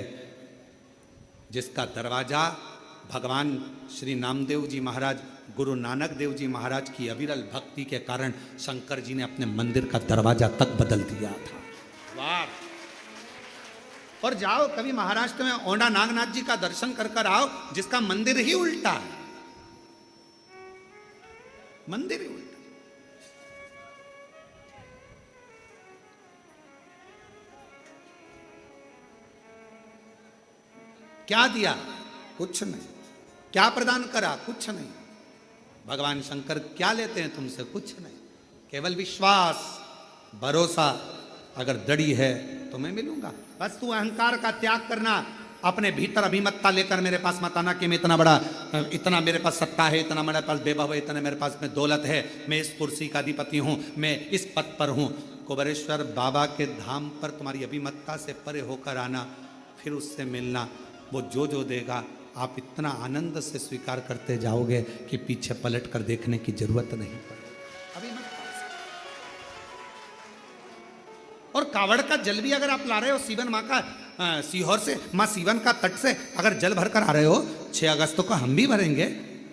जिसका दरवाजा भगवान श्री नामदेव जी महाराज, गुरु नानक देव जी महाराज की अविरल भक्ति के कारण शंकर जी ने अपने मंदिर का दरवाजा तक बदल दिया था। वाह। और जाओ कभी महाराष्ट्र में ओंडा नागनाथ जी का दर्शन कर कर आओ, जिसका मंदिर ही उल्टा है, मंदिर ही उल्टा। क्या दिया? कुछ नहीं। क्या प्रदान करा? कुछ नहीं। भगवान शंकर क्या लेते हैं तुमसे? कुछ नहीं, केवल विश्वास, भरोसा। अगर दड़ी है तो मैं मिलूंगा। बस तू अहंकार का त्याग करना, अपने भीतर अभिमत्ता लेकर मेरे पास मत आना कि मैं इतना मेरे पास सत्ता है, इतना मेरे पास वैभव है, इतना मेरे पास में दौलत है, मैं इस कुर्सी का अधिपति हूँ, मैं इस पद पर हूँ। कुबेरेश्वर बाबा के धाम पर तुम्हारी अभिमत्ता से परे होकर आना, फिर उससे मिलना। वो जो देगा आप इतना आनंद से स्वीकार करते जाओगे कि पीछे पलट कर देखने की जरूरत नहीं पड़ेगी। और कावड़ का जल भी अगर आप ला रहे हो सीवन माँ का, सीहोर से, माँ सीवन का तट से अगर जल भरकर आ रहे हो, 6 अगस्त को हम भी भरेंगे,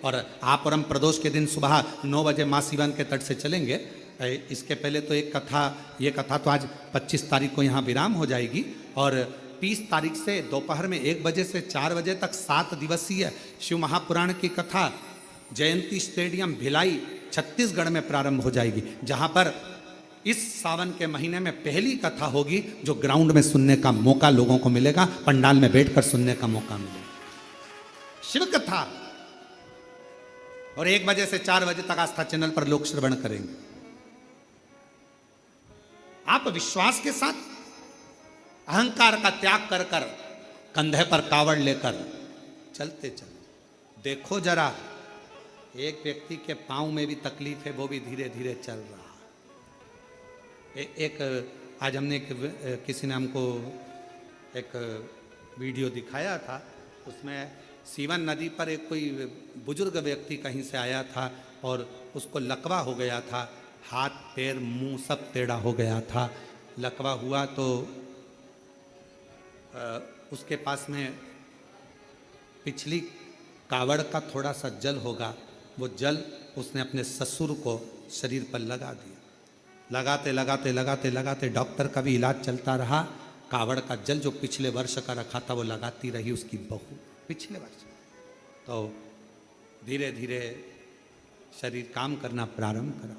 और आप और हम प्रदोष के दिन सुबह 9 बजे माँ सिवन के तट से चलेंगे। इसके पहले तो एक कथा, ये कथा तो आज 25 तारीख को यहाँ विराम हो जाएगी और 30 तारीख से दोपहर में 1 बजे से 4 बजे तक 7 दिवसीय शिव महापुराण की कथा जयंती स्टेडियम भिलाई छत्तीसगढ़ में प्रारंभ हो जाएगी, जहाँ पर इस सावन के महीने में पहली कथा होगी जो ग्राउंड में सुनने का मौका लोगों को मिलेगा, पंडाल में बैठकर सुनने का मौका मिलेगा। शिव कथा और 1 बजे से 4 बजे तक आस्था चैनल पर लोग श्रवण करेंगे। आप विश्वास के साथ अहंकार का त्याग कर कर कंधे पर कावड़ लेकर चलते चलते देखो जरा, एक व्यक्ति के पांव में भी तकलीफ है, वो भी धीरे धीरे चल रहा। एक आज हमने किसी ने हमको एक वीडियो दिखाया था, उसमें सीवन नदी पर एक कोई बुजुर्ग व्यक्ति कहीं से आया था और उसको लकवा हो गया था, हाथ पैर मुंह सब टेढ़ा हो गया था। लकवा हुआ तो उसके पास में पिछली कावड़ का थोड़ा सा जल होगा, वो जल उसने अपने ससुर को शरीर पर लगा दिया। लगाते लगाते लगाते लगाते डॉक्टर का भी इलाज चलता रहा। कावड़ का जल जो पिछले वर्ष का रखा था वो लगाती रही उसकी बहू पिछले वर्ष। तो धीरे धीरे शरीर काम करना प्रारंभ करा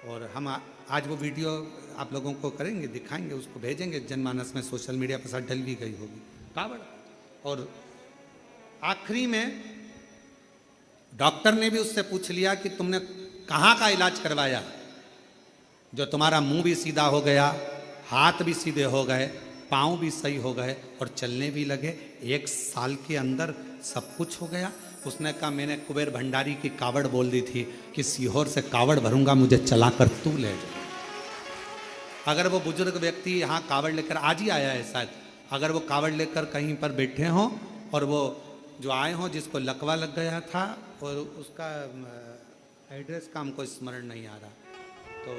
और हम आज वो वीडियो आप लोगों को करेंगे, दिखाएंगे, उसको भेजेंगे जनमानस में, सोशल मीडिया पर साथ डल भी गई होगी कावड़। और आखिरी में डॉक्टर ने भी उससे पूछ लिया कि तुमने कहाँ का इलाज करवाया जो तुम्हारा मुंह भी सीधा हो गया, हाथ भी सीधे हो गए, पाँव भी सही हो गए और चलने भी लगे, 1 साल के अंदर सब कुछ हो गया। उसने कहा मैंने कुबेर भंडारी की कावड़ बोल दी थी कि सीहोर से कावड़ भरूंगा, मुझे चलाकर तू ले जा। अगर वो बुजुर्ग व्यक्ति यहाँ कावड़ लेकर आज ही आया है शायद, अगर वो कावड़ लेकर कहीं पर बैठे हों और वो जो आए हों जिसको लकवा लग गया था और उसका एड्रेस का हमको स्मरण नहीं आ रहा, तो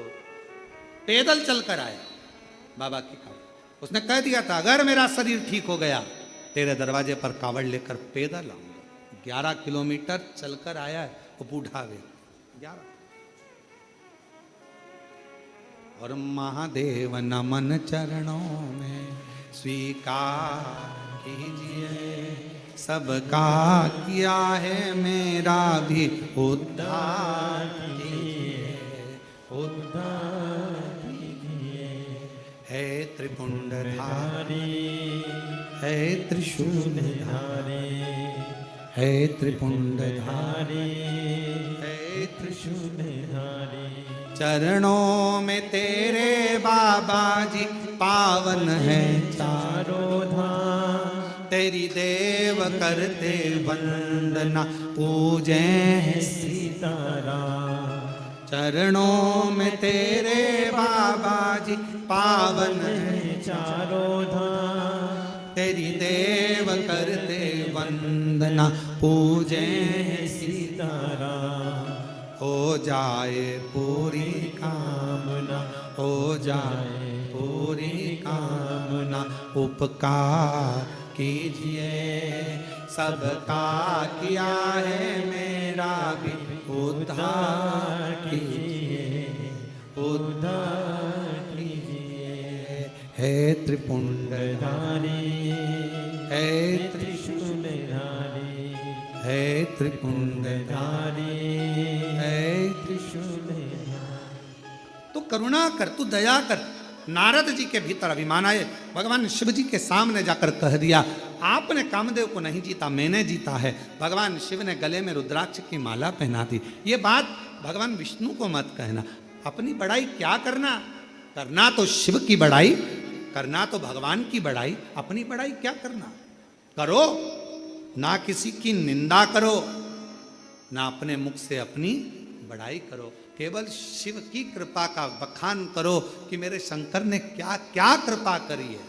पैदल चलकर आया बाबा की कावड़। उसने कह दिया था अगर मेरा शरीर ठीक हो गया तेरे दरवाजे पर कावड़ लेकर पैदल आऊंगा। 11 किलोमीटर चलकर आया है वो बूढ़ा वे 11। और महादेव नमन चरणों में स्वीकार कीजिए, सबका किया है मेरा भी उद्धार कीजिए, उद्धार कीजिए। है त्रिपुंडधारी, है त्रिशूलधारी, है त्रिपुंडधारी, है त्रिशूलधारी। चरणों में तेरे बाबा जी पावन है चारों धाम, तेरी देव करते वंदना पूजे सीताराम। चरणों में तेरे बाबा जी पावन है चारों धाम, तेरी देव करते वंदना पूजे सीताराम। हो जाए पूरी कामना, हो जाए पूरी कामना, उपकार कीजिए, सबका किया है मेरा भी उद्धार कीजिए, उद्धार कीजिए। है त्रिपुंडधारी, है त्रिशूलधारी, है त्रिपुंडधारी, है त्रिशूलधारी। तू करुणा कर, तू दया कर। नारद जी के भीतर अभिमान आए, भगवान शिव जी के सामने जाकर कह दिया आपने कामदेव को नहीं जीता, मैंने जीता है। भगवान शिव ने गले में रुद्राक्ष की माला पहना दी। ये बात भगवान विष्णु को मत कहना। अपनी बड़ाई क्या करना, करना तो शिव की बड़ाई, करना तो भगवान की बड़ाई, अपनी बड़ाई क्या करना। करो ना किसी की निंदा करो, ना अपने मुख से अपनी बड़ाई करो, केवल शिव की कृपा का बखान करो कि मेरे शंकर ने क्या क्या कृपा करी है,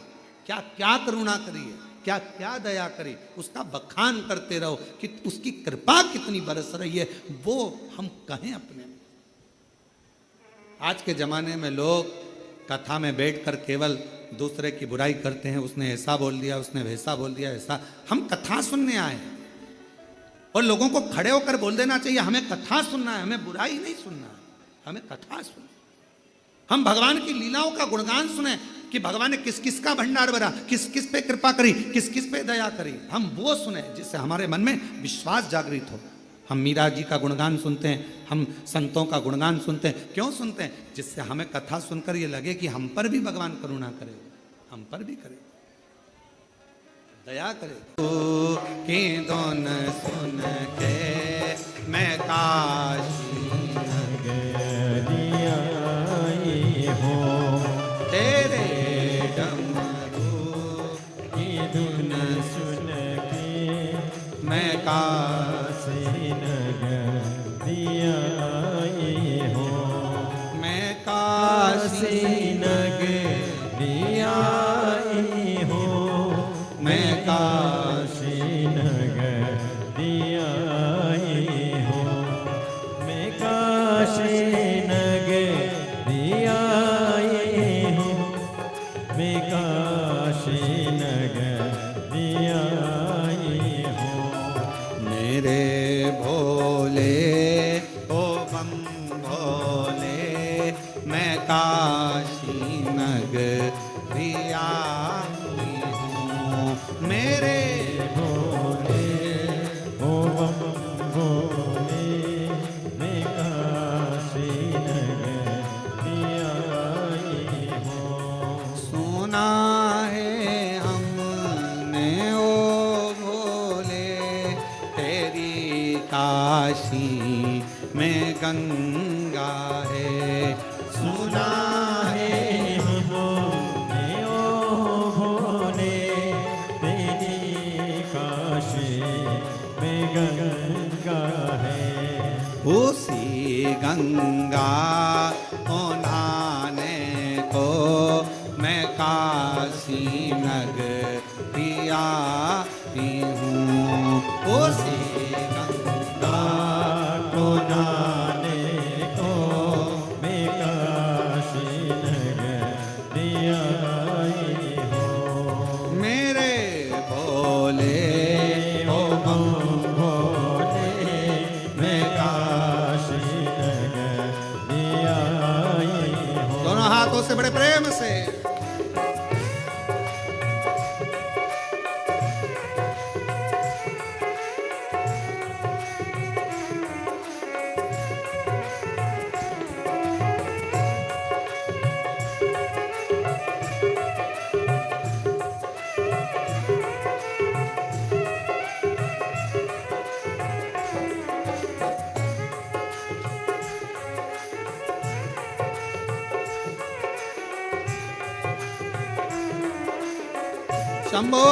क्या क्या करुणा करी है, क्या क्या दया करी, उसका बखान करते रहो कि उसकी कृपा कितनी बरस रही है, वो हम कहें अपने। आज के ज़माने में लोग कथा में बैठकर केवल दूसरे की बुराई करते हैं, उसने ऐसा बोल दिया, उसने वैसा बोल दिया, ऐसा। हम कथा सुनने आए हैं, और लोगों को खड़े होकर बोल देना चाहिए हमें कथा सुनना है, हमें बुराई नहीं सुनना है, हमें कथा सुनना। हम भगवान की लीलाओं का गुणगान सुने कि भगवान ने किस किस का भंडार भरा, किस किस पे कृपा करी, किस किस पे दया करी, हम वो सुने जिससे हमारे मन में विश्वास जागृत हो। हम मीरा जी का गुणगान सुनते हैं, हम संतों का गुणगान सुनते हैं, क्यों सुनते हैं? जिससे हमें कथा सुनकर ये लगे कि हम पर भी भगवान करुणा करे, हम पर भी करे, दया करे। की दोन सुन के मैं काशी नगरिया हो, तेरे डमरू की धुन सुन के मैं काशी नगरिया हो, मैं काशी नगरिया हो, मैं काशी नगरिया हो, मैं काशी नगरिया हो, मैं काशी नगरिया हो। मेरे भोले ओ बम भोले मैं काशी नगरिया हूँ। मेरे भोले ओ बम भोले मैं काशी नगरिया हो। सुना है हमने ओ भोले तेरी काशी में गंगा है। सुना है हमने ओ भोले तेरी काशी में गंगा है। उसी गंगा को नहाने को मैं काशी नगरिया हूँ। उसी गंगा को नाने को मैं काशी नगरिया हो। मेरे भोले ओ बम भोले मैं काशी नगरिया हो। दोनों हाथों से बड़े प्रेम से शंभो।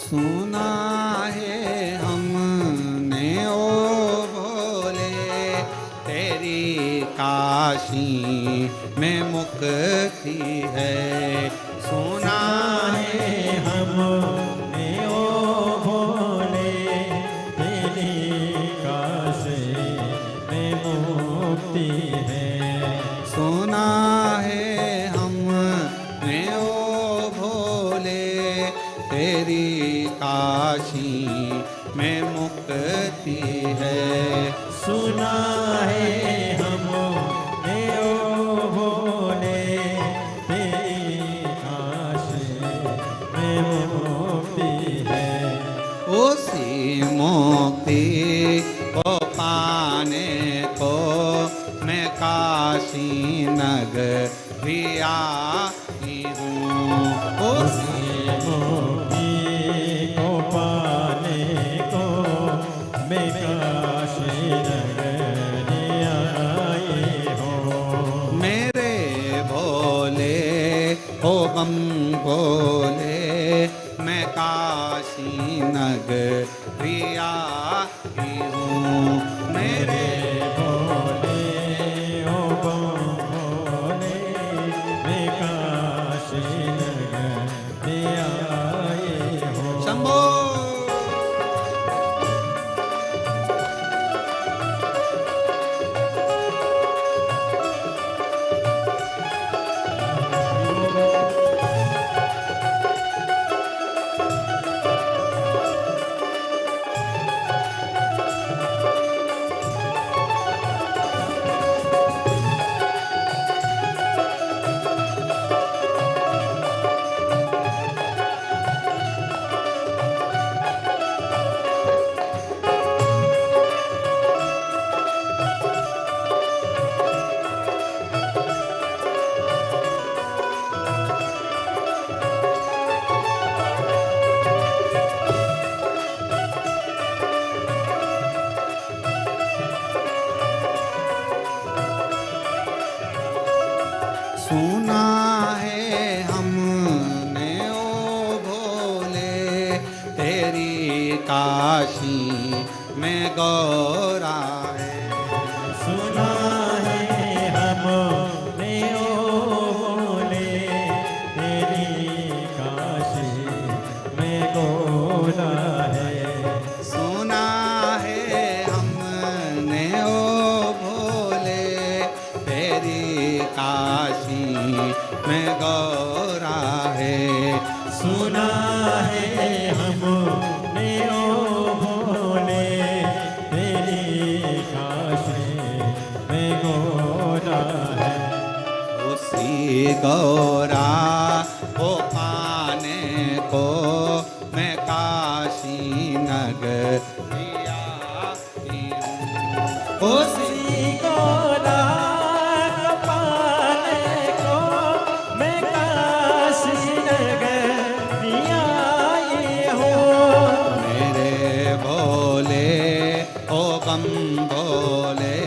सुना है हमने ओ भोले तेरी काशी में मुक्ति है। सुना है हमने ओ भोले तेरी काशी में मुक्ति है। सुना है हमने ओ भोले तेरी काशी में मुक्ति है। सुना है हमने ओ भोले तेरी काशी में मुक्ति है। उसी मुक्ति को पाने को मैं काशी नगरिया हूँ। उसी मुक्ति को पाने को मैं काशी नगरिया हो। मेरे भोले ओ बम भोले सुना है हमने ओ भोले तेरी काशी में गौरा है। सुना है हमने ओ भोले तेरी काशी में गौरा है। सुना है हमने ओ भोले तेरी काशी में गौरा है। सुना है हमने ओ भोले तेरी काशी में गौरा है। उसी गौरा को पाने को मैं काशी नगरिया आई हूँ। उसी गौरा को पाने को मैं काशी नगरिया आई हूँ। मेरे भोले ओ बम भोले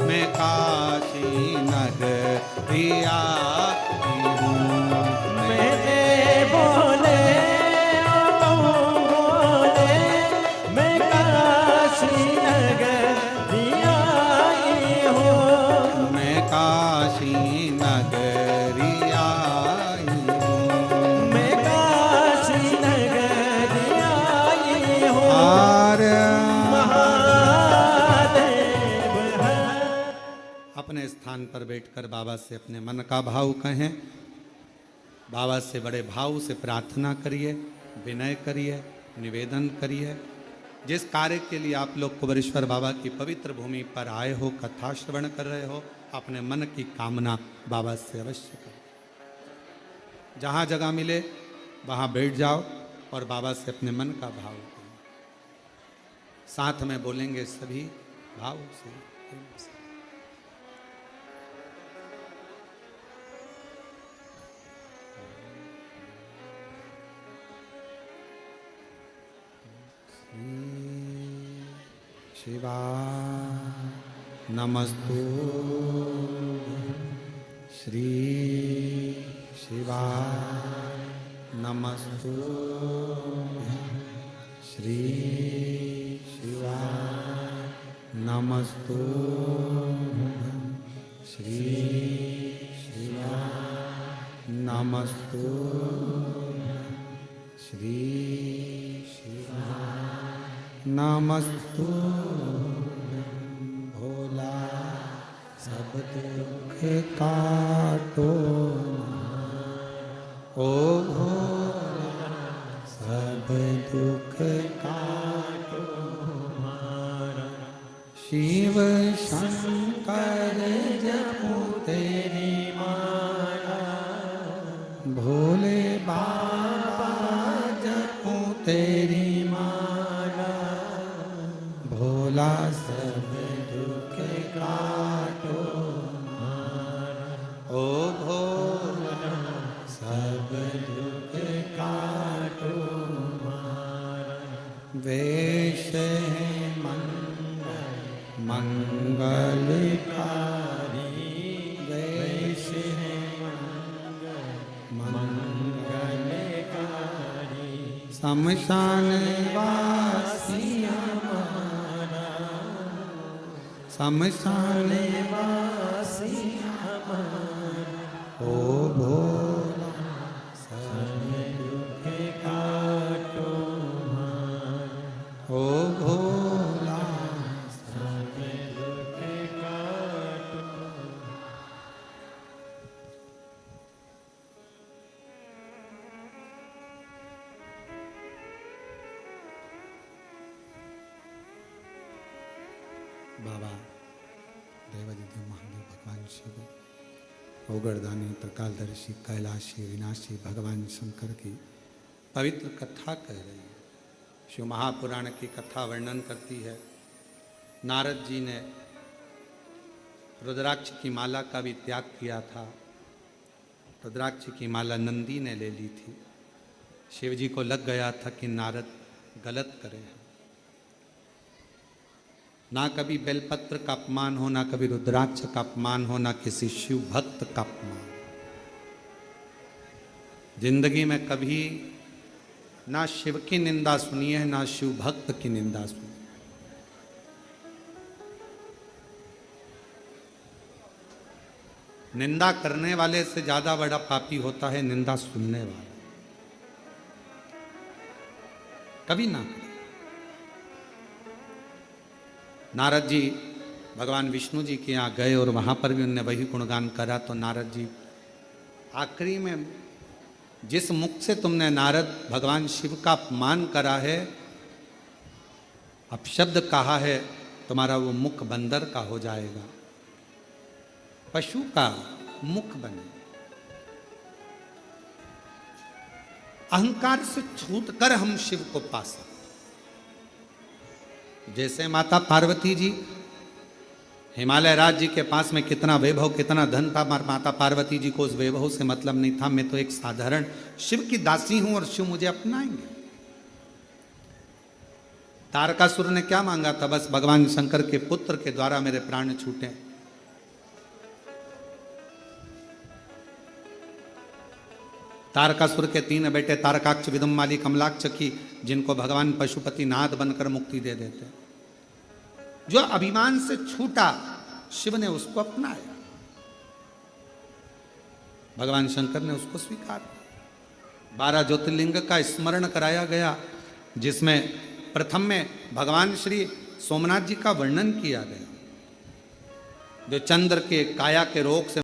मैं काशी नगरिया आई हूँ। मेरे भोले ओ भोले मैं काशी नगरिया आई हूँ। मैं काशी नगरिया आई हूँ। मैं काशी नगरिया आई हूँ। और महादेव है। अपने स्थान पर बैठकर बाबा से अपने मन का भाव कहें। बाबा से बड़े भाव से प्रार्थना करिए, विनय करिए, निवेदन करिए। जिस कार्य के लिए आप लोग कुबेरेश्वर बाबा की पवित्र भूमि पर आए हो, कथा श्रवण कर रहे हो, अपने मन की कामना बाबा से अवश्य करो। जहाँ जगह मिले वहाँ बैठ जाओ और बाबा से अपने मन का भाव करो। साथ में बोलेंगे सभी भाव से। शिवा नमस्तु श्री शिवा नमस्तु श्री शिवा नमस्तु श्री शिवा नमस्तु श्री शिवा नमस्तु। भोला सब दुख काटो ओ भोला सब दुख काटो। शिव शंकर जपो तेरी माला, भोले बाबा जपो तेरी माला। भोला सब दुख काटो ओ भोला सब दुख काटो। वेश है मंगलकारी, वेश है मंगलकारी। शमशान वासी हमारा, शमशान वासी हमारा। ओ भोला सब दुख काटो ओ भोला सब दुख काटो। बाबा देवादिदेव महादेव भगवान शिव ओगरदानी त्रिकालदर्शी कैलाशी विनाशी भगवान शंकर की पवित्र कथा कह रही है। शिव महापुराण की कथा वर्णन करती है। नारद जी ने रुद्राक्ष की माला का भी त्याग किया था। रुद्राक्ष की माला नंदी ने ले ली थी। शिव जी को लग गया था कि नारद गलत करे हैं। ना कभी बेलपत्र का अपमान हो, ना कभी रुद्राक्ष का अपमान हो, ना किसी शिव भक्त का अपमान। जिंदगी में कभी ना शिव की निंदा सुनी है, ना शिव भक्त की निंदा सुनी। निंदा करने वाले से ज्यादा बड़ा पापी होता है निंदा सुनने वाला। कभी ना करें। नारद जी भगवान विष्णु जी के यहाँ गए और वहां पर भी उनने वही गुणगान करा। तो नारद जी आखिरी में, जिस मुख से तुमने नारद भगवान शिव का अपमान करा है, अपशब्द कहा है, तुम्हारा वो मुख बंदर का हो जाएगा, पशु का मुख बने। अहंकार से छूटकर हम शिव को पा सकते। जैसे माता पार्वती जी, हिमालय राज जी के पास में कितना वैभव कितना धन था, माता पार्वती जी को उस वैभव से मतलब नहीं था। मैं तो एक साधारण शिव की दासी हूं और शिव मुझे अपनाएंगे। तारकासुर ने क्या मांगा था? बस भगवान शंकर के पुत्र के द्वारा मेरे प्राण छूटे। तारकासुर के 3 बेटे तारकाक्ष, विदुम्माली, कमलाक्ष की, जिनको भगवान पशुपति नाथ बनकर मुक्ति दे देते। जो अभिमान से छूटा, शिव ने उसको अपनाया, भगवान शंकर ने उसको स्वीकार किया। 12 ज्योतिर्लिंग का स्मरण कराया गया, जिसमें प्रथम में भगवान श्री सोमनाथ जी का वर्णन किया गया, जो चंद्र के काया के रोग से